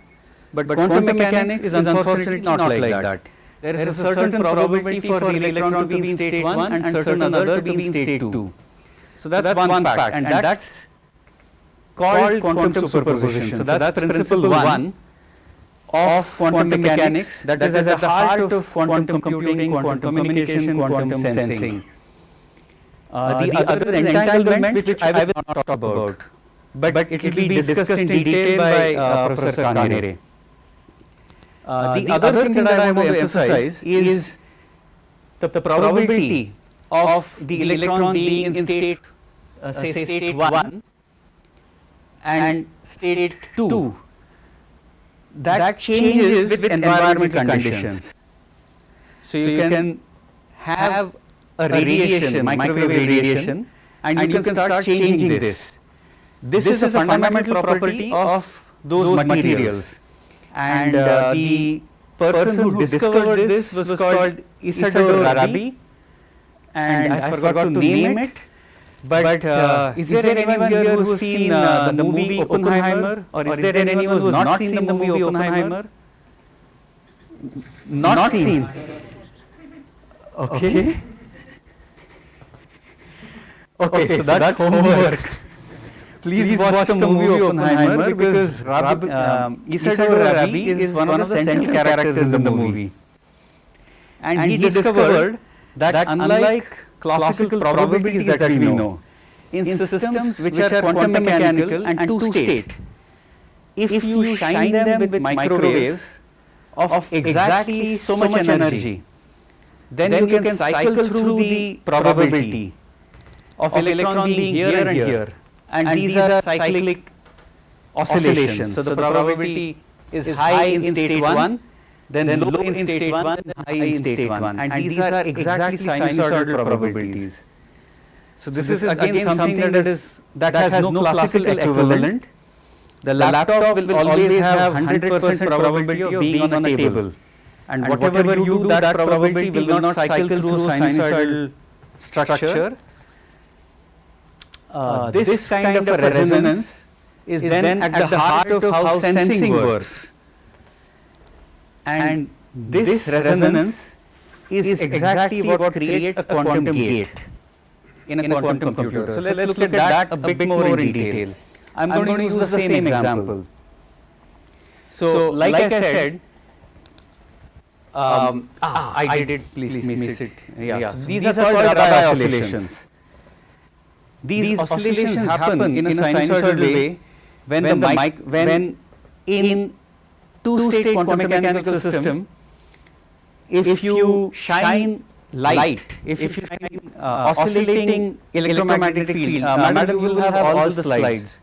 But quantum mechanics is unfortunately not like that. There is a certain probability for the electron to be in state 1 and certain other to be in state 2. So that's one fact, and that's called quantum superposition. So that's principle 1 of quantum mechanics, that is at the heart of quantum computing, quantum communication, quantum sensing. The other is entanglement, which I will not talk about, but it will be discussed in detail by Professor Kanere. The other thing that I want to emphasize is the probability of the electron being in state, say state 1 and state 2. That changes with environmental conditions. So you can have a radiation, microwave radiation, and you can start changing this. This is a fundamental property of those materials. And the person who discovered this was called Isidore Rabi, and I forgot to name it. But is there anyone here who has seen the movie Oppenheimer, or is there anyone who has not seen the movie Oppenheimer? Not seen. Okay. Okay, so that's homework. Please watch the movie Oppenheimer, because Isidore Rabi is one of the central characters in the movie. And he discovered that unlike classical probabilities that we know, in systems which are quantum mechanical and two-state, if you shine them with microwaves of exactly so much energy, then you can cycle through the probability of electron being here and here. And these are cyclic oscillations. So the probability is high in state 1, then low in state 1, then high in state 1. And these are exactly sinusoidal probabilities. So this is again something that has no classical equivalent. The laptop will always have 100% probability of being on a table. And whatever you do, that probability will not cycle through sinusoidal structure. This kind of a resonance is then at the heart of how sensing works. And this resonance is exactly what creates a quantum gate in a quantum computer. So let's look at that a bit more in detail. I'm going to use the same example. So like I said, I did please miss it. Yeah. So these are called Rabi oscillations. These oscillations happen in a sinusoidal way when in two-state quantum mechanical system, if you shine light, if you shine oscillating electromagnetic field, madam, you will have all the slides.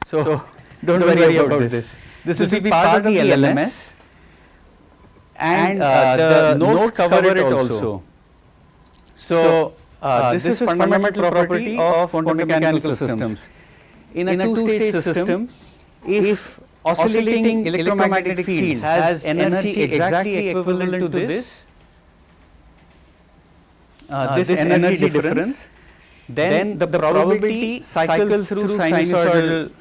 So don't worry about this. This will be part of the LMS, and the nodes cover it also. So, this is fundamental property of quantum mechanical systems. In a two-stage system, if oscillating electromagnetic field has energy exactly equivalent to this energy difference, then the probability cycles through sinusoidal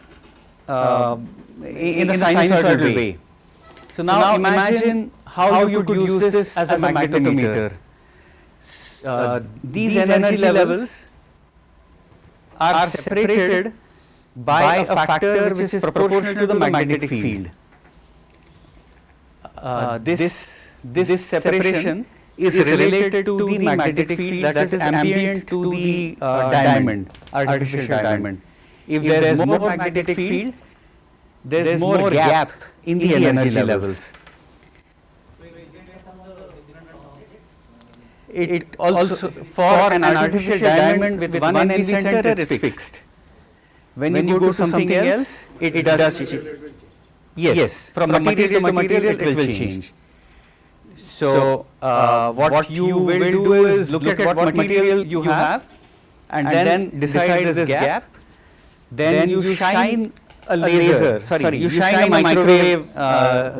in the sinusoidal way. So now imagine how you could use this as a magnetometer. These energy levels are separated by a factor which is proportional to the magnetic field. This separation is related to the magnetic field that is ambient to the diamond, artificial diamond. If there is more magnetic field, there is more gap in the energy levels. It also, for an artificial diamond with one NV center, it's fixed. When you go to something else, it does change. Yes, from material to material, it will change. So, what you will do is look at what material you have and then decide this gap. Then you shine a laser, you shine a microwave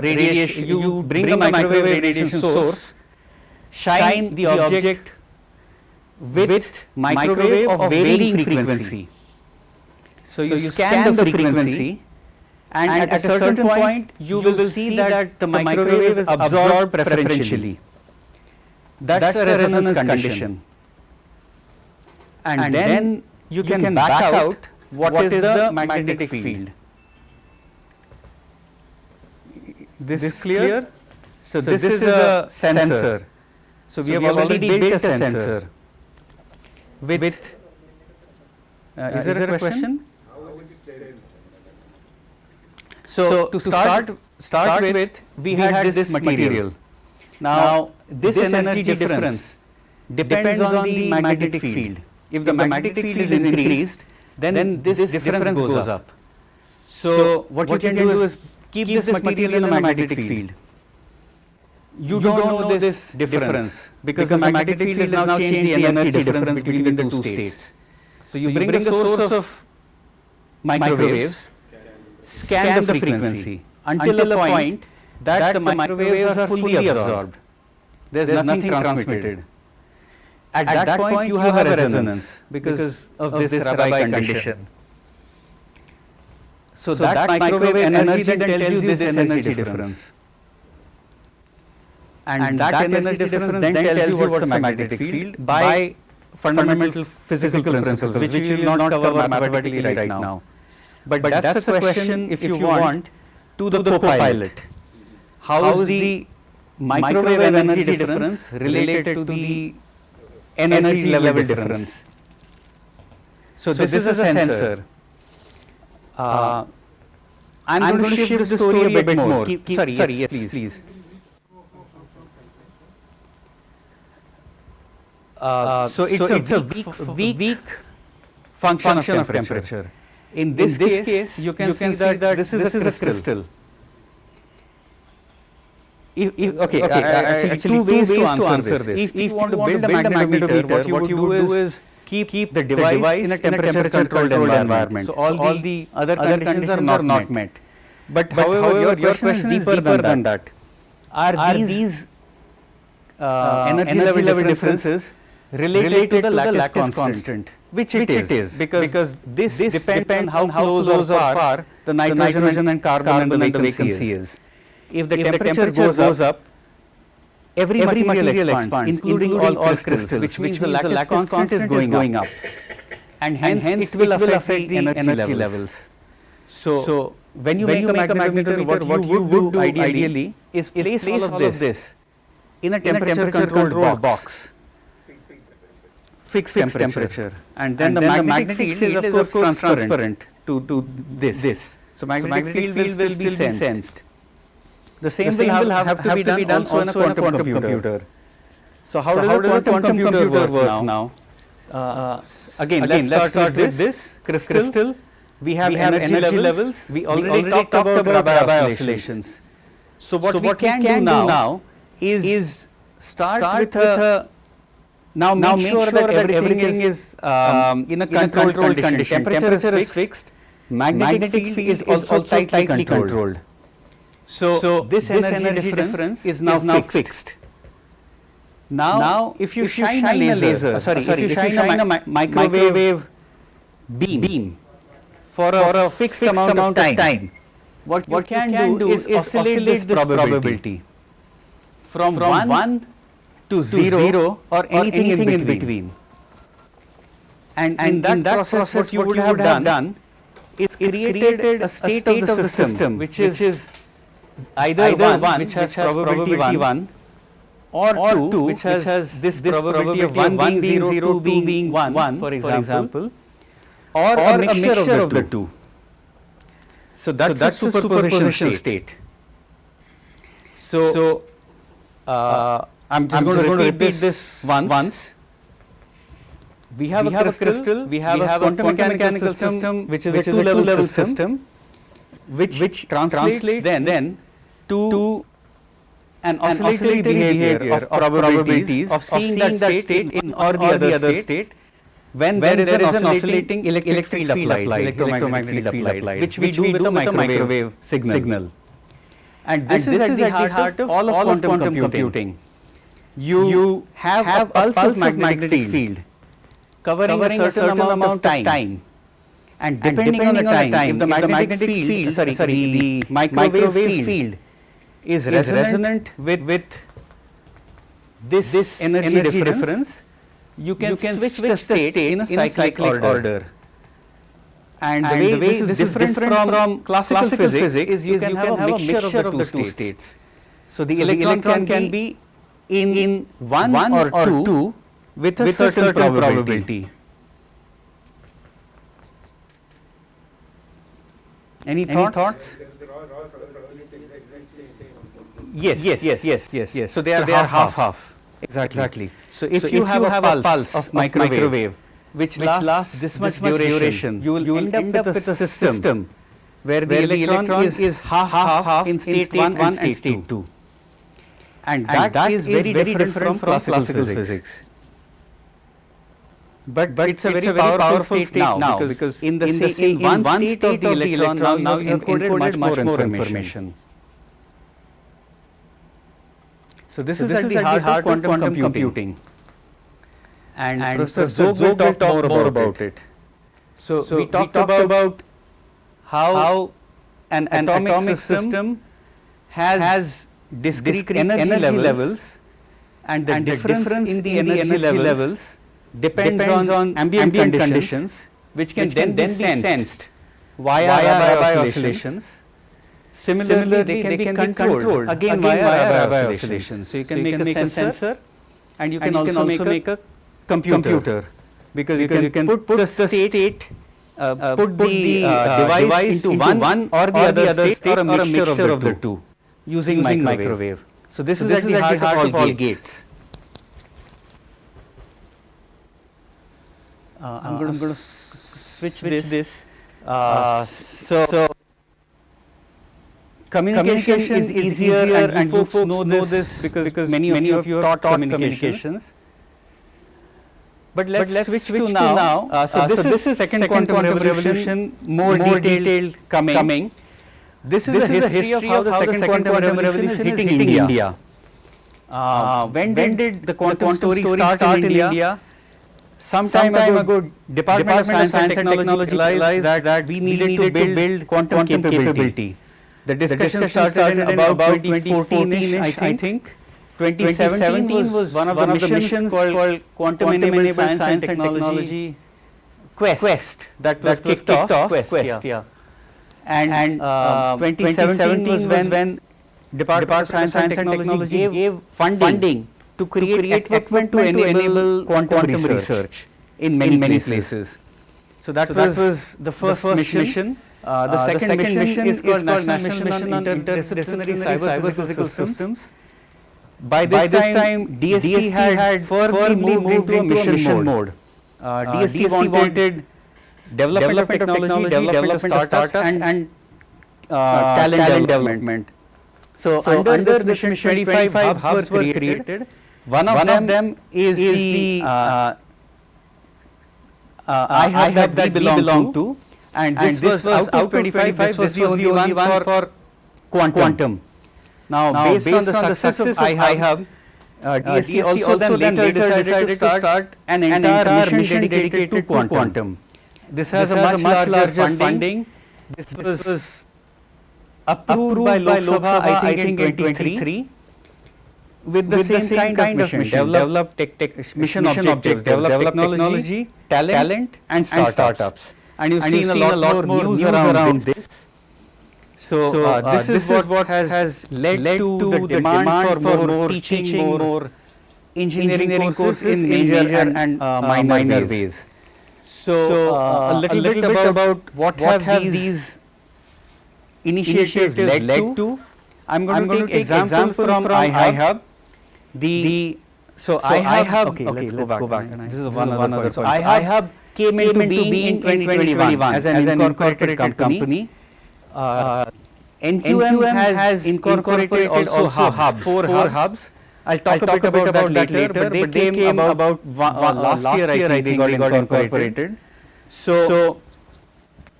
radiation, you bring a microwave radiation source, shine the object with microwave of varying frequency. So, you scan the frequency, and at a certain point you will see that the microwave is absorbed preferentially. That's the resonance condition. And then you can back out what is the magnetic field. This is clear? So, this is a sensor. So, we have already built a sensor with, is there a question? So, to start with, we had this material. Now, this energy difference depends on the magnetic field. If the magnetic field is increased, then this difference goes up. So, what you can do is keep this material in a magnetic field. You don't know this difference because the magnetic field is now changed the energy difference between the two states. So, you bring the source of microwaves, scan the frequency until a point that the microwaves are fully absorbed. There is nothing transmitted. At that point, you have a resonance because of this Rabi condition. So, that microwave energy then tells you this energy difference. And that energy difference then tells you what's the magnetic field by fundamental physical principles, which we will not cover mathematically right now. But that's a question, if you want, to the co-pilot. How is the microwave energy difference related to the energy level difference? So, this is a sensor. I'm going to shift the story a bit more. Sorry, yes, please. So, it's a weak function of temperature. In this case, you can see that this is a crystal. Actually, two ways to answer this. If you want to build a magnetometer, what you would do is keep the device in a temperature controlled environment. So, all the other conditions are not met. But however, your question is deeper than that. Are these energy level differences related to the lattice constant? Which it is, because this depends on how close or far the nitrogen and carbon and the vacancy is. If the temperature goes up, every material expands, including all crystals, which means the lattice constant is going up, and hence it will affect the energy levels. So, when you make a magnetometer, what you would do ideally is place all of this in a temperature controlled box. Fixed temperature, and then the magnetic field is of course transparent to this. So, magnetic field will still be sensed. The same will have to be done also in a quantum computer. So, how does a quantum computer work now? Again, let's start with this crystal. We have energy levels. We already talked about Rabi oscillations. So, what we can do now is start with a now make sure that everything is in a controlled condition. Temperature is fixed. Magnetic field is also tightly controlled. So this energy difference is now fixed. Now if you shine a laser, if you shine a microwave beam for a fixed amount of time, what you can do is oscillate this probability from 1 to 0 or anything in between. And in that process what you would have done is created a state of the system which is either 1 which has probability 1 or 2 which has this probability of 1 being 0, 2 being 1 for example, or a mixture of the two. So that's a superposition state. So I'm just going to repeat this once. We have a crystal, we have a quantum mechanical system which is a two-level system which translates then to an oscillatory behavior of probabilities of seeing that state in or the other state when there is an oscillating electric field applied, electromagnetic field applied, which we do with a microwave signal. And this is at the heart of all of quantum computing. You have a pulse of magnetic field covering a certain amount of time, and depending on the time, if the magnetic field, the microwave field is resonant with this energy difference, you can switch the state in a cyclic order. And the way this is different from classical physics is you can have a mixture of the two states. So the electron can be in 1 or 2 with a certain probability. Any thoughts? Yes. So they are half. Exactly. So if you have a pulse of microwave which lasts this much duration, you will end up with a system where the electron is half in state 1 and state 2. And that is very different from classical physics. But it's a very powerful state now because in one state of the electron now you have encoded much more information. So this is at the heart of quantum computing. And Professor Zog will talk more about it. So we talked about how an atomic system has discrete energy levels, and the difference in the energy levels depends on ambient conditions which can then be sensed via Rabi oscillations. Similarly, they can be controlled again via Rabi oscillations. So you can make a sensor, and you can also make a computer, because you can put the state, put the device into one or the other state or a mixture of the two using microwave. So this is at the heart of all gates. I'm going to switch this. So communication is easier, and you folks know this because many of you have taught communications. But let's switch to now. So this is second quantum revolution, more detailed coming. This is the history of how the second quantum revolution is hitting India. When did the quantum story start in India? Some time ago, Department of Science and Technology realized that we needed to build quantum capability. The discussion started in about 2014-ish, I think. 2017 was one of the missions called Quantum Enabled Science and Technology Quest that was kicked off. And 2017 was when Department of Science and Technology gave funding to create equipment to enable quantum research in many places. So that was the first mission. The second mission is called National Mission on Interdisciplinary Cyber-Physical Systems. By this time, DST had firmly moved into a mission mode. DST wanted development of technology, development of startups, and talent development. So under this mission, 25 hubs were created. One of them is the iHub that we belong to, and this was out of 25. This was the only one for quantum. Now, based on the success of iHub, DST also then later decided to start an entire mission dedicated to quantum. This has a much larger funding. This was approved by Lok Sabha, I think in 23, with the same kind of mission, develop mission objectives, develop technology, talent and startups. And you've seen a lot more news around this. So this is what has led to the demand for more teaching, more engineering courses in major and minor ways. So a little bit about what have these initiatives led to. I'm going to take example from iHub. So iHub, okay, let's go back. This is one other point. So iHub came into being in 2021 as an incorporated company. NQM has incorporated also hubs, 4 hubs. I'll talk a bit about that later, but they came about last year, I think they got incorporated. So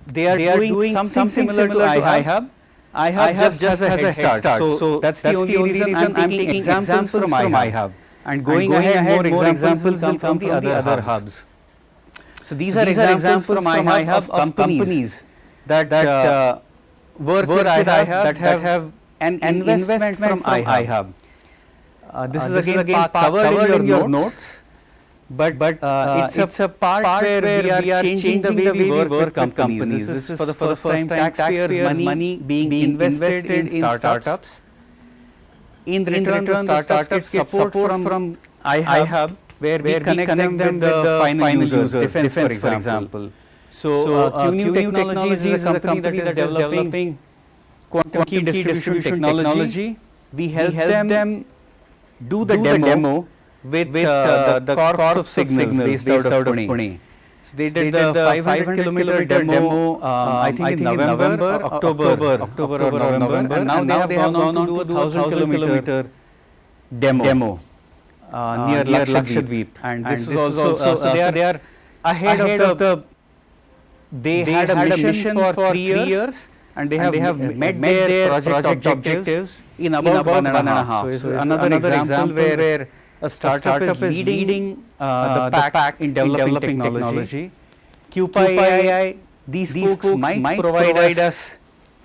they are doing something similar to iHub. iHub just has a head start. So that's the only reason I'm taking examples from iHub. And going ahead, more examples will come from the other hubs. So these are examples from iHub of companies that work with iHub, that have an investment from iHub. This is again covered in your notes, but it's a part where we are changing the way we work with companies. This is for the first time taxpayers' money being invested in startups. In return, the startups get support from iHub, where we connect them with the final users, defense for example. So QTF Technologies is a company that is developing quantum key distribution technology. We help them do the demo with the Corps of Signals based out of Pune. So they did the 500-kilometer demo, I think in November, October or November, and now they have gone on to do a 1,000-kilometer demo near Lakshadweep. And this was also, so they are ahead of the, they had a mission for 3 years, and they have met their project objectives in about 1.5. So another example where a startup is leading the pack in developing technology. QPI, these folks might provide us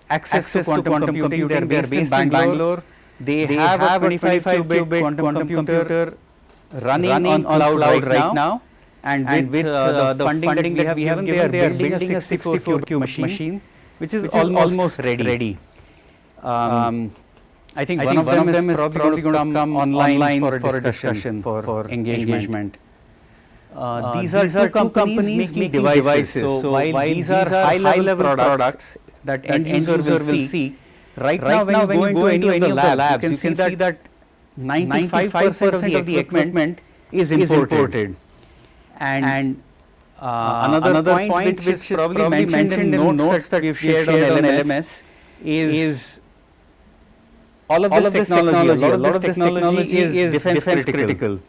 access to quantum computing. They are based in Bangalore. They have a 25-qubit quantum computer running on cloud right now. And with the funding that we have given, they are building a 64-qubit machine, which is almost ready. I think one of them is probably going to come online for a discussion, for engagement. These are two companies making devices. So while these are high-level products that end user will see, right now when you go into any of the labs, you can see that 95% of the equipment is imported. And another point which is probably mentioned in the notes that we have shared on LMS is all of this technology, a lot of this technology is defense critical.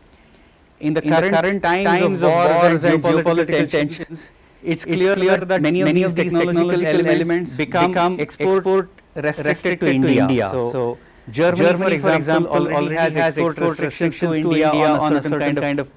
In the current times of wars and geopolitical tensions, it's clear that many of these technological elements become export restricted to India. So Germany, for example, already has export restrictions to India on a certain kind of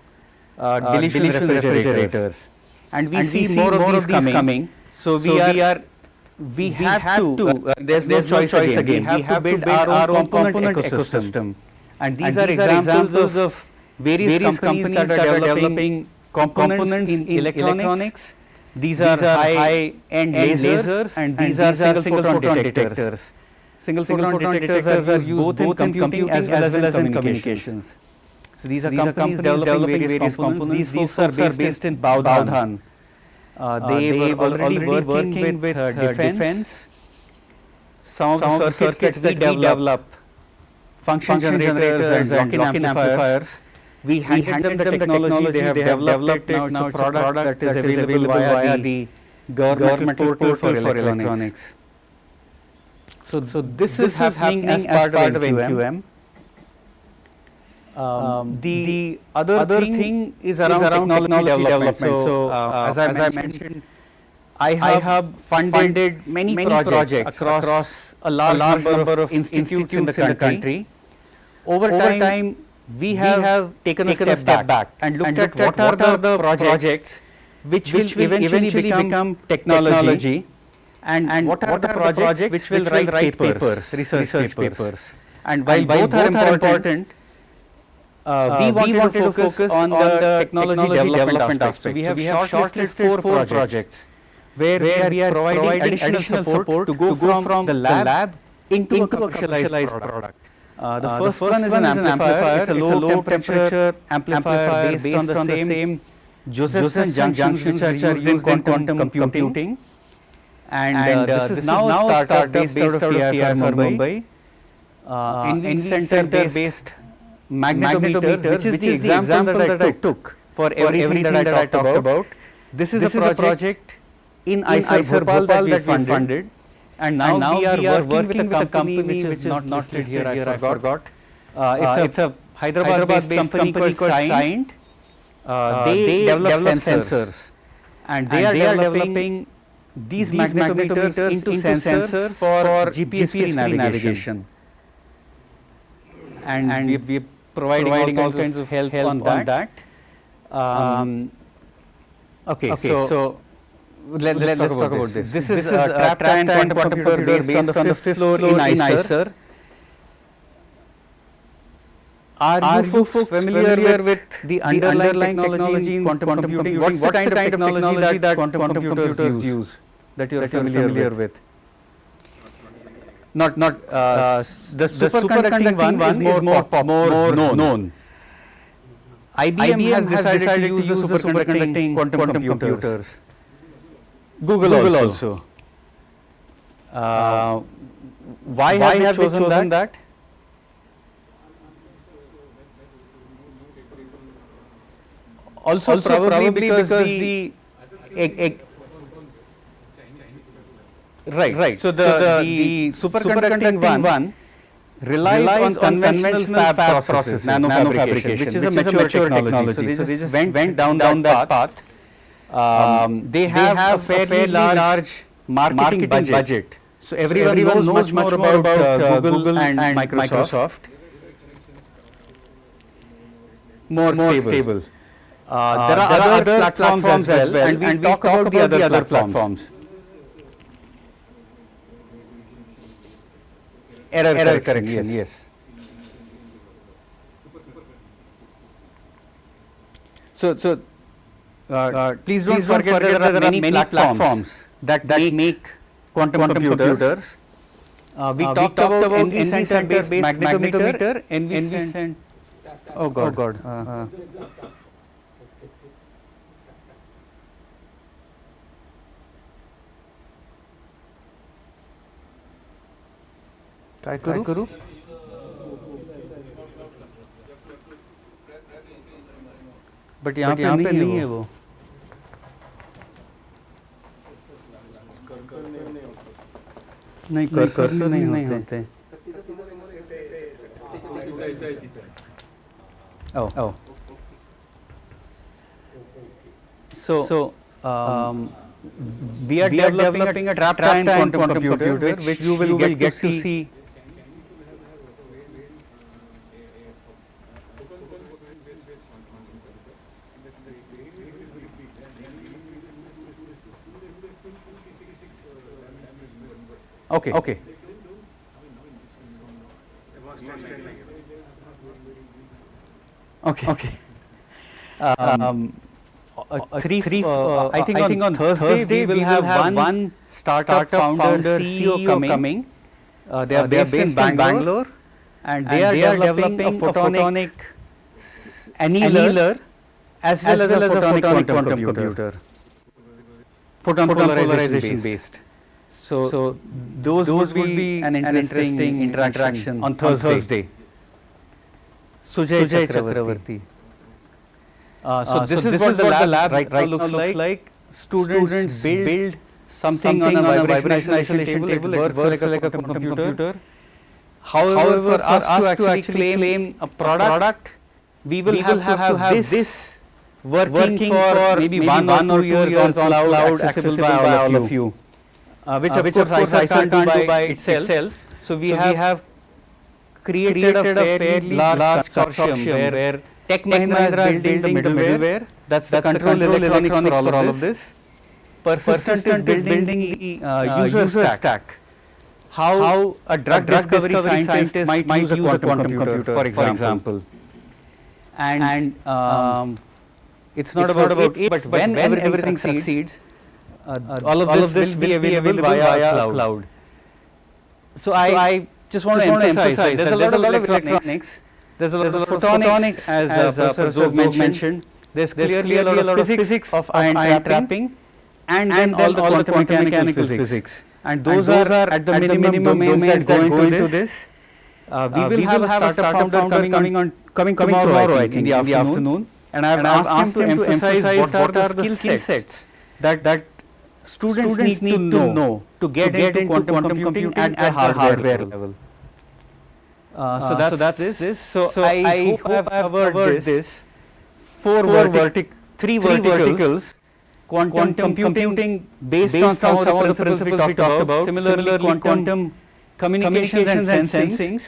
delicious refrigerators. And we see more of these coming. So we have to, there's no choice again, we have to build our own component ecosystem. And these are examples of various companies that are developing components in electronics. These are high-end lasers, and these are single photon detectors. Single photon detectors are used both in computing as well as in communications. So these are companies developing various components. These folks are based in Baudhan. They were already working with defense. Some of the circuits that we develop, function generators and lock-in amplifiers, we handed them the technology, they have developed it, now it's a product that is available via the governmental portal for electronics. So this is happening as part of NQM. The other thing is around technology development. So, as I mentioned, I have funded many projects across a large number of institutes in the country. Over time, we have taken a step back and looked at what are the projects which will eventually become technology, and what are the projects which will write papers, research papers. And while both are important, we wanted to focus on the technology development aspect. So we have shortlisted 4 projects where we are providing additional support to go from the lab into a commercialized product. The first one is an amplifier. It's a low temperature amplifier based on the same Josephson junctions which are used in quantum computing. And this is now a startup based out of Mumbai. NV Center based magnetometers, which is the example that I took for everything that I talked about. This is a project in IISER Bhopal that we funded, and now we are working with a company which is not listed here, I forgot. It's a Hyderabad based company called Scient. They develop sensors, and they are developing these magnetometers into sensors for GPS-free navigation. And we are providing all kinds of help on that. Okay, so let's talk about this. This is a trap-time quantum computer based on the 5th floor in IISER. Are you folks familiar with the underlying technology in quantum computing? What's the kind of technology that quantum computers use that you are familiar with? Not the superconducting one is more known. IBM has decided to use the superconducting quantum computers. Google also. Why have they chosen that? Also probably because the right. So the superconducting one relies on conventional fab process, nanofabrication, which is a mature technology. So they just went down that path. They have a fairly large marketing budget. So everyone knows much more about Google and Microsoft. More stable. There are other platforms as well, and we talk about the other platforms. Error correction, yes. So please don't forget that there are many platforms that make quantum computers. We talked about NV Center based magnetometer, NV Center. Oh God. काय करू? But यहाँ पे नहीं है वो. नहीं cursor नहीं होते. Oh. So we are developing a trap-time quantum computer which you will get to see. Okay. I think on Thursday we will have one startup founder CEO coming. They are based in Bangalore, and they are developing a photonic annealer as well as a photonic quantum computer. Photon polarization based. So those would be an interesting interaction on Thursday. Sujay Chakravarti. So this is what the lab right now looks like. Students build something on a vibration isolation table, it works like a quantum computer. However, for us to actually claim a product, we will have to have this working for maybe 1 or 2 years on cloud, accessible by all of you, which of course I can't do by itself. So we have created a fairly large consortium where Tech Mahindra is building the middleware, that's the control electronics for all of this. Persistent is building the user stack. How a drug discovery scientist might use a quantum computer, for example. And it's not about it, but when everything succeeds, all of this will be available via cloud. So I just want to emphasize that there's a lot of electronics, there's a lot of photonics, as Professor Zog mentioned. There's clearly a lot of physics of ion trapping, and then all the quantum mechanical physics. And those are at the minimum domains that go into this. We will have a startup founder coming tomorrow, I think, in the afternoon. And I have asked him to emphasize what are the skill sets that students need to know to get into quantum computing at the hardware level. So that's this. So I hope I have covered this. Three verticals. Quantum computing based on some of the principles we talked about. Similarly, quantum communications and sensing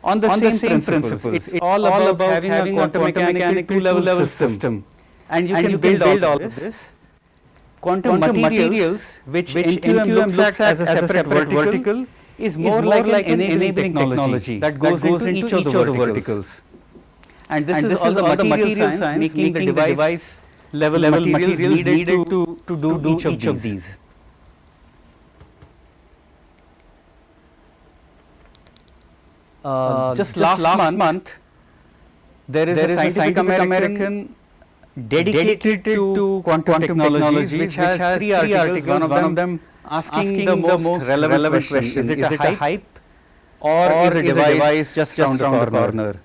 on the same principles. It's all about having a quantum mechanical two-level system. And you can build all of this. Quantum materials, which NQM looks at as a separate vertical, is more like an enabling technology that goes into each of the verticals. And this is all the material science making the device level materials needed to do each of these. Just last month, there is a Scientific American dedicated to quantum technologies, which has 3 articles, one of them asking the most relevant question, is it a hype or is a device just around the corner?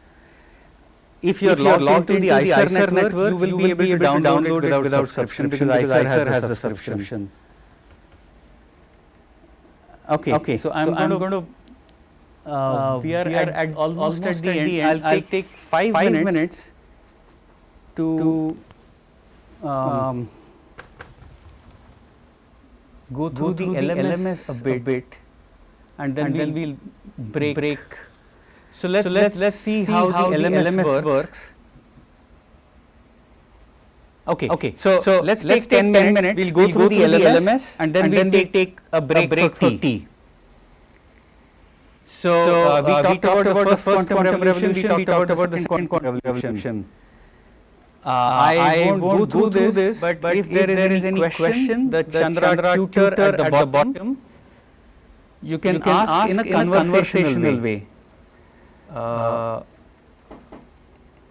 If you are logged into the ICER network, you will be able to download it without subscription, because ICER has a subscription. Okay, so I'm going to we are at almost at the end. I'll take 5 minutes to go through the LMS a bit, and then we'll break. So let's see how the LMS works. Okay. So let's take 10 minutes. We'll go through the LMS, and then we'll take a break for tea. So we talked about the first quantum revolution. We talked about the second quantum revolution. I won't go through this, but if there is any question, the Chandra tutor at the bottom, you can ask in a conversational way.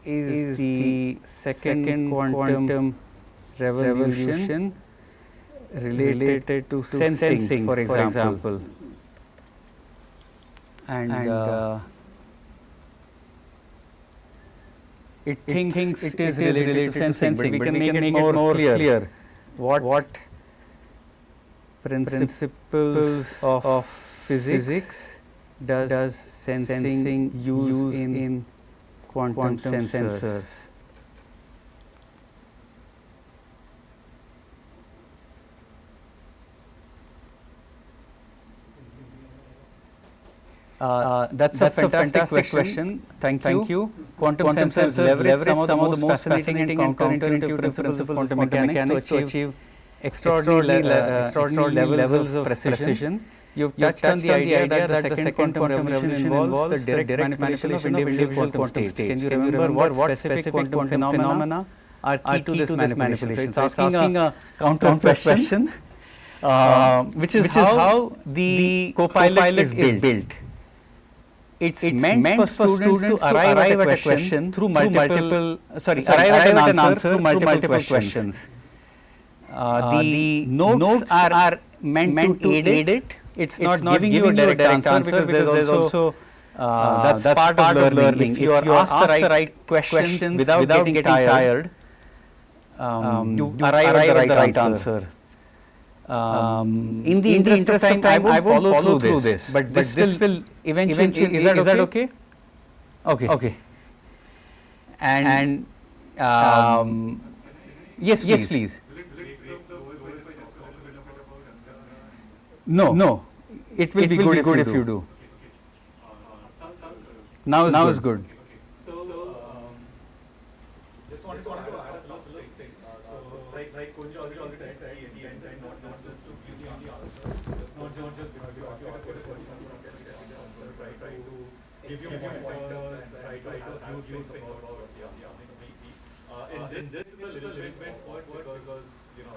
Is the second quantum revolution related to sensing, for example? And it thinks it is related to sensing, but we can make it more clear. What principles of physics does sensing use in quantum sensors? That's a fantastic question. Thank you. Quantum sensors leverage some of the most fascinating and counterintuitive principles of quantum mechanics to achieve extraordinary levels of precision. You've touched on the idea that the second quantum revolution involves the direct manipulation of individual quantum states. Can you remember what specific quantum phenomena are key to this manipulation? It's asking a counter question, which is how the copilot is built. It's meant for students to arrive at a question through arrive at an answer through multiple questions. The notes are meant to aid it. It's not giving you a direct answer, because there's also that's part of learning. If you are asked the right questions without getting tired, you arrive at the right answer. In the interest of time, I won't follow through this, but this will eventually, is that okay? Okay. And yes, please. No, it will be good if you do. Now is good. So, just wanted to add a couple of things. So, like Kunja already said, the intent not just to give the answer, not just ask a question try to give you pointers, try to have use things about in this is a little bit odd because it's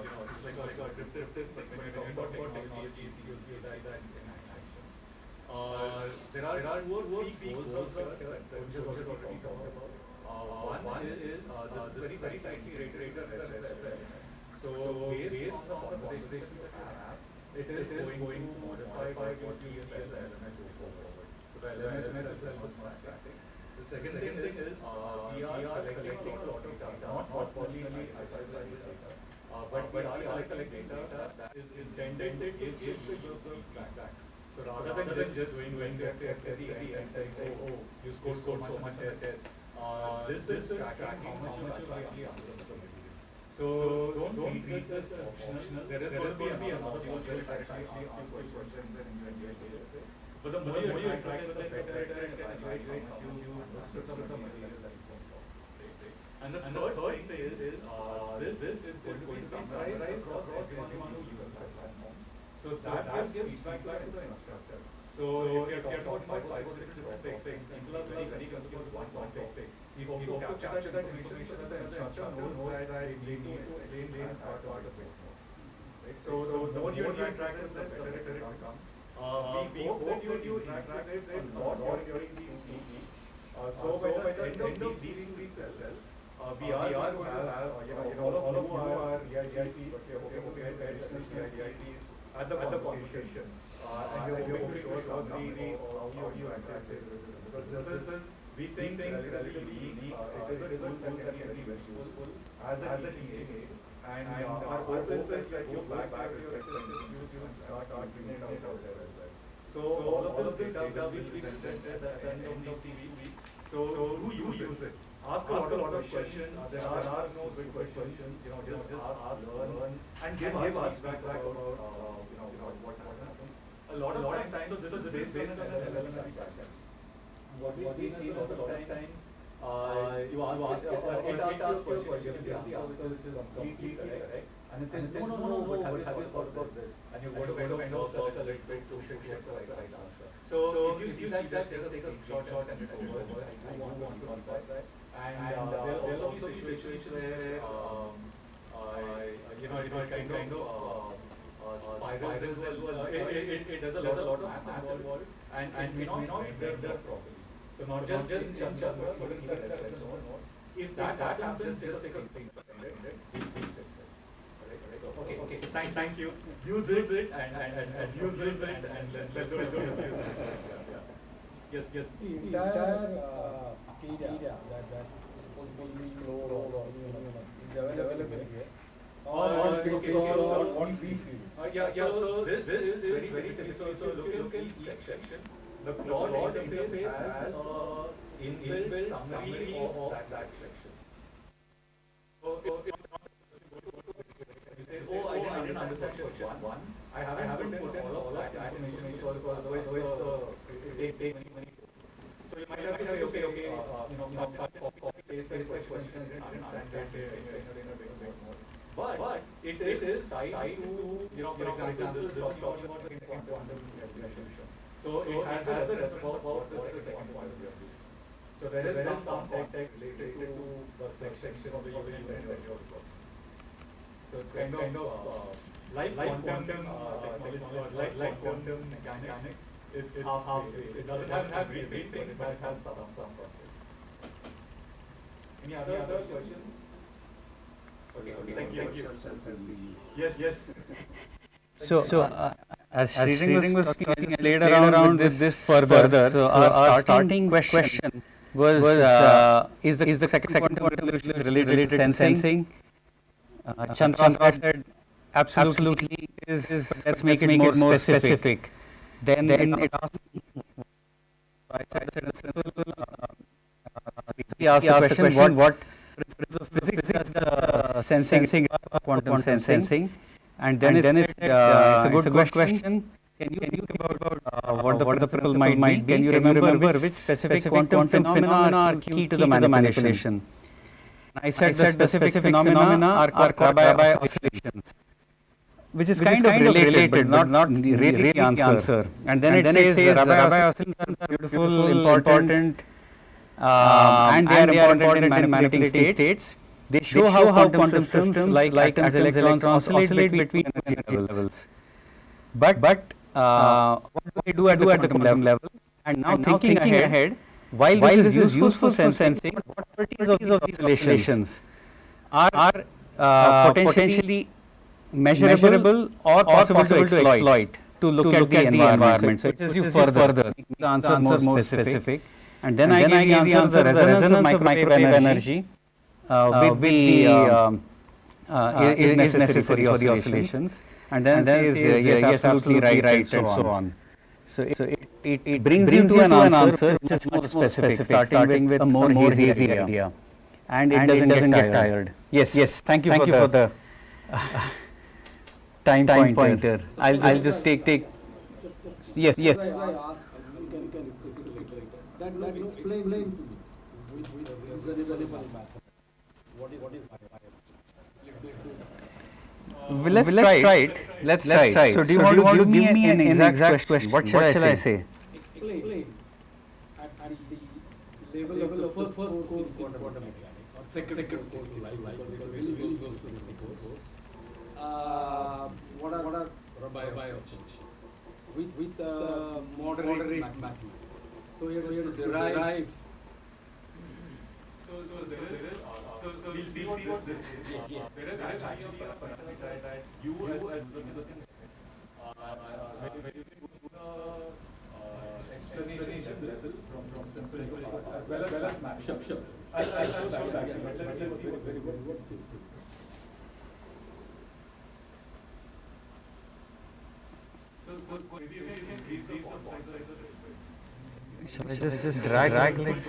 like a descriptive, but when you talk about technology, you'll see that in action. There are two or three goals out here that Kunja already talked about. One is this very tightly regulated REST. So based on the conversation that we have, it is going to modify what you see in the LMS go forward. So the LMS itself is not static. The second thing is we are collecting a lot of data, not personally isolated data, but we are collecting data that is intended to give users feedback. So rather than just doing say and saying, oh, you scored so much on the test, this is tracking how much you actually answered the material. So don't treat this as optional. There is going to be another module that actually asks you questions and you engage with it. But the more you interact with it, the better it can evaluate how much you understood the material that you talked. And the third thing is this is going to be summarized across every one who uses that platform. So that gives feedback to the instructor. So if you're talking about 5 or 6 different topics, people are very confused with one topic. We hope to capture that information so that the instructor knows that they need to explain that part of it more. Right? So the more you interact with them, the better it becomes. We hope that you interact with it a lot during these 2 weeks. So by the end of these 2 weeks itself, we are going to have all of you are EITs, but we are hoping to get additional EITs at the convocation. And we are hoping to show summary of how you interacted with this. Because this is, we think relatively unique. It is a tool that can be very useful as a teaching aid. And our hope is that you back to your respective institutes and start using it out there as well. So all of this data will be presented at the end of these 2 weeks. So do use it. Ask a lot of questions. There are no good questions. Just ask, learn, and give us feedback about what happens. A lot of times, so this is based on an LLM backend. What we've seen is a lot of times, you ask it asks you a question, the answer is completely correct, and it says, no, but have you thought about this? And you go to kind of work a little bit to get the right answer. So if you see that, just take a screenshot and send it over. I want to confirm that. And there will also be situations where, it kind of spirals as well. It does a lot of math involved, and may not render properly. So not just in Chandra, but even as well. If that happens, just take a screenshot and we'll fix it. Okay. Thank you. Use it and use it and let go. Yes. The entire data that supposed to be stored or is available here. Or what we feel. So this is very typical. So look at each section. The Claude interface has inbuilt summary of that section. So if you say, I didn't understand question 1. I haven't put in all of that information because otherwise it takes many. So you might have to say, copy paste this question and understand that in a bit more. But it is tied to, for example, this is talking about the second quantum resolution. So it has a reference about what is the second quantum resolution. So there is some context related to the section of the UV that you're talking. So it's kind of like quantum technology or like quantum mechanics. It's half-based. It doesn't have everything, but it has some concepts. Any other questions? Okay. Thank you. Yes. So as Sridhar was speaking, I played around with this further. So our starting question was is the second quantum revolution related to sensing? Chandra said absolutely is, let's make it more specific. Then it asks, we ask the question, what principles of physics does the sensing quantum sensing? And then it's a good question. Can you think about what the principle might be? Can you remember which specific quantum phenomena are key to the manipulation? I said the specific phenomena are caused by oscillations, which is kind of related, but not really the answer. And then it says Rabi oscillations are beautiful, important, and they are important in manipulating states. They show how quantum systems like atoms, electrons oscillate between energy levels. But what do they do at the quantum level? And now thinking ahead, while this is useful for sensing, what properties of these oscillations are potentially measurable or possible to exploit to look at the environment? So it is you further, the answer more specific. And then I gave the answer, the resonance of microwave energy is necessary for the oscillations. And then says yes, absolutely right, and so on. So it brings you to an answer which is more specific, starting with a more hazy idea. And it doesn't get tired. Yes, thank you for the time pointer. I'll just take yes. I ask, you can discuss it later. That explain to me with reasonable method. What is Let's try it. So do you want to give me an exact question? What shall I say? explain at the level of the first course in quantum mechanics or second course like because we will go through this course. What are Rabi oscillations with moderate mathematics? So you have to derive. So we'll see what this is. There is actually a parameter that you as a musician, when you do the explanation level from simple as well as math. Sure. I'll show back. But let's see what Very good. So maybe you can increase the font size. Shall I just drag like this?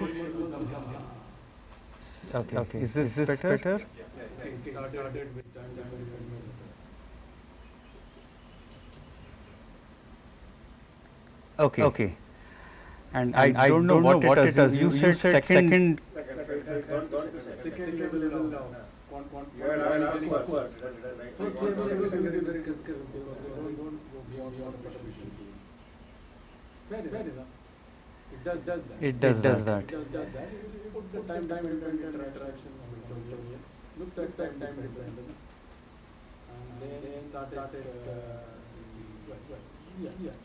Okay. Is this better? It started with time. Okay. And I don't know what it does. You said second. Second level down. First level will be very critical because they don't go beyond your permission. Fair enough. It does that. It does that. It does that. You put the time independent interaction here. Looked at time independence. And then started. Yes.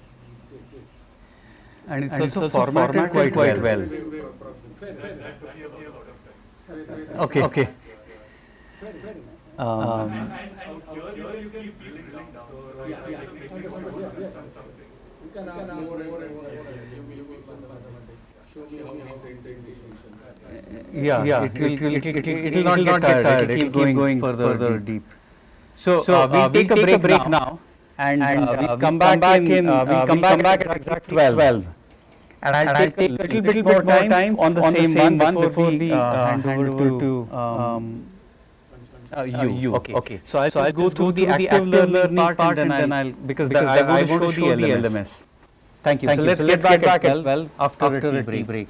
And it's also formatted quite well. Okay. Fair enough. And here you can keep drilling down. So Yeah. something. You can ask more and more. You will show me how the integration. Yeah. It will not get tired. It will keep going further deep. So we'll take a break now, and we'll come back at exact 12. And I'll take a little bit more time on the same one before we hand over to you. Okay. So I'll go through the active learning part, and then I'll because I want to show the LMS. Thank you. So let's get back at 12 after a tea break.